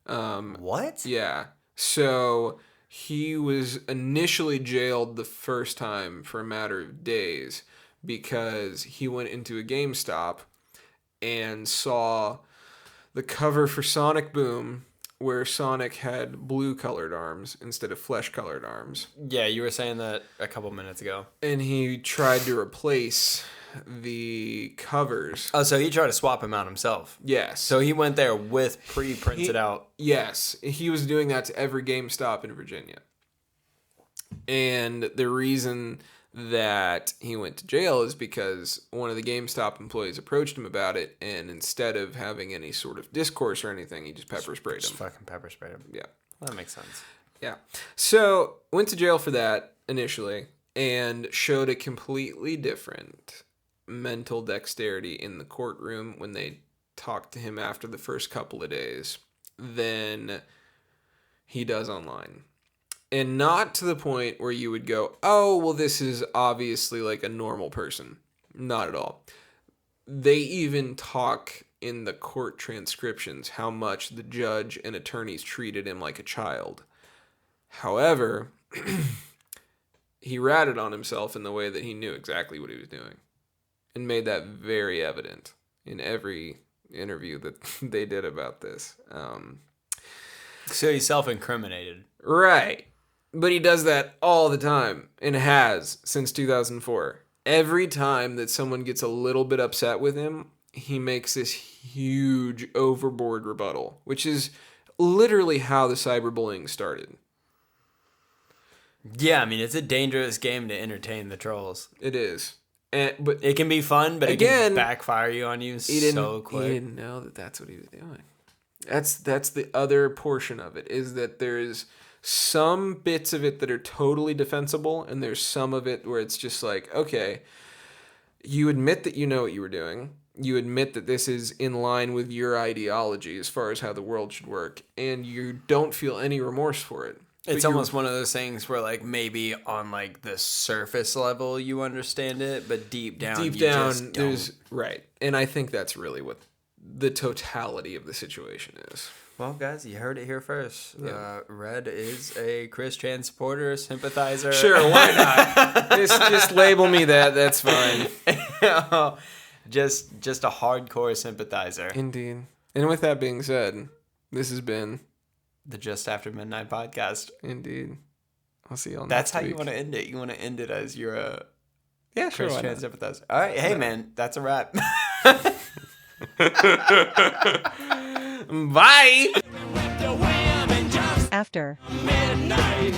What? Yeah. So he was initially jailed the first time for a matter of days because he went into a GameStop and saw the cover for Sonic Boom where Sonic had blue-colored arms instead of flesh-colored arms. Yeah, you were saying that a couple minutes ago. And he tried to replace the covers. Oh, so he tried to swap him out himself. Yes. So he went there with pre-printed out. Yes. He was doing that to every GameStop in Virginia. And the reason that he went to jail is because one of the GameStop employees approached him about it, and instead of having any sort of discourse or anything, he just pepper sprayed him. Just fucking pepper sprayed him. Yeah. Well, that makes sense. Yeah. So, went to jail for that initially, and showed a completely different mental dexterity in the courtroom when they talked to him after the first couple of days than he does online. And not to the point where you would go, oh, well, this is obviously like a normal person. Not at all. They even talk in the court transcriptions how much the judge and attorneys treated him like a child. However, he ratted on himself in the way that he knew exactly what he was doing and made that very evident in every interview that they did about this. So he's self-incriminated. Right. But he does that all the time and has since 2004. Every time that someone gets a little bit upset with him, he makes this huge overboard rebuttal, which is literally how the cyberbullying started. Yeah, I mean, it's a dangerous game to entertain the trolls. It is. But it can be fun, but again, it can backfire you on you so quick. He didn't know that that's what he was doing. That's the other portion of it, is that there is some bits of it that are totally defensible, and there's some of it where it's just like, okay, you admit that you know what you were doing. You admit that this is in line with your ideology as far as how the world should work, and you don't feel any remorse for it. It's almost one of those things where, like, maybe on, like, the surface level you understand it, but deep down you just don't. Right. And I think that's really what the totality of the situation is. Well, guys, you heard it here first. Yeah. Red is a Chris Chan supporter, sympathizer. Sure, why not? just label me that. That's fine. Just a hardcore sympathizer. Indeed. And with that being said, this has been the Just After Midnight podcast. Indeed. I'll see y'all That's next week. That's how you want to end it. You want to end it as you're a Chris Chan sympathizer. All right. Hey, man. That's a wrap. Bye. After midnight.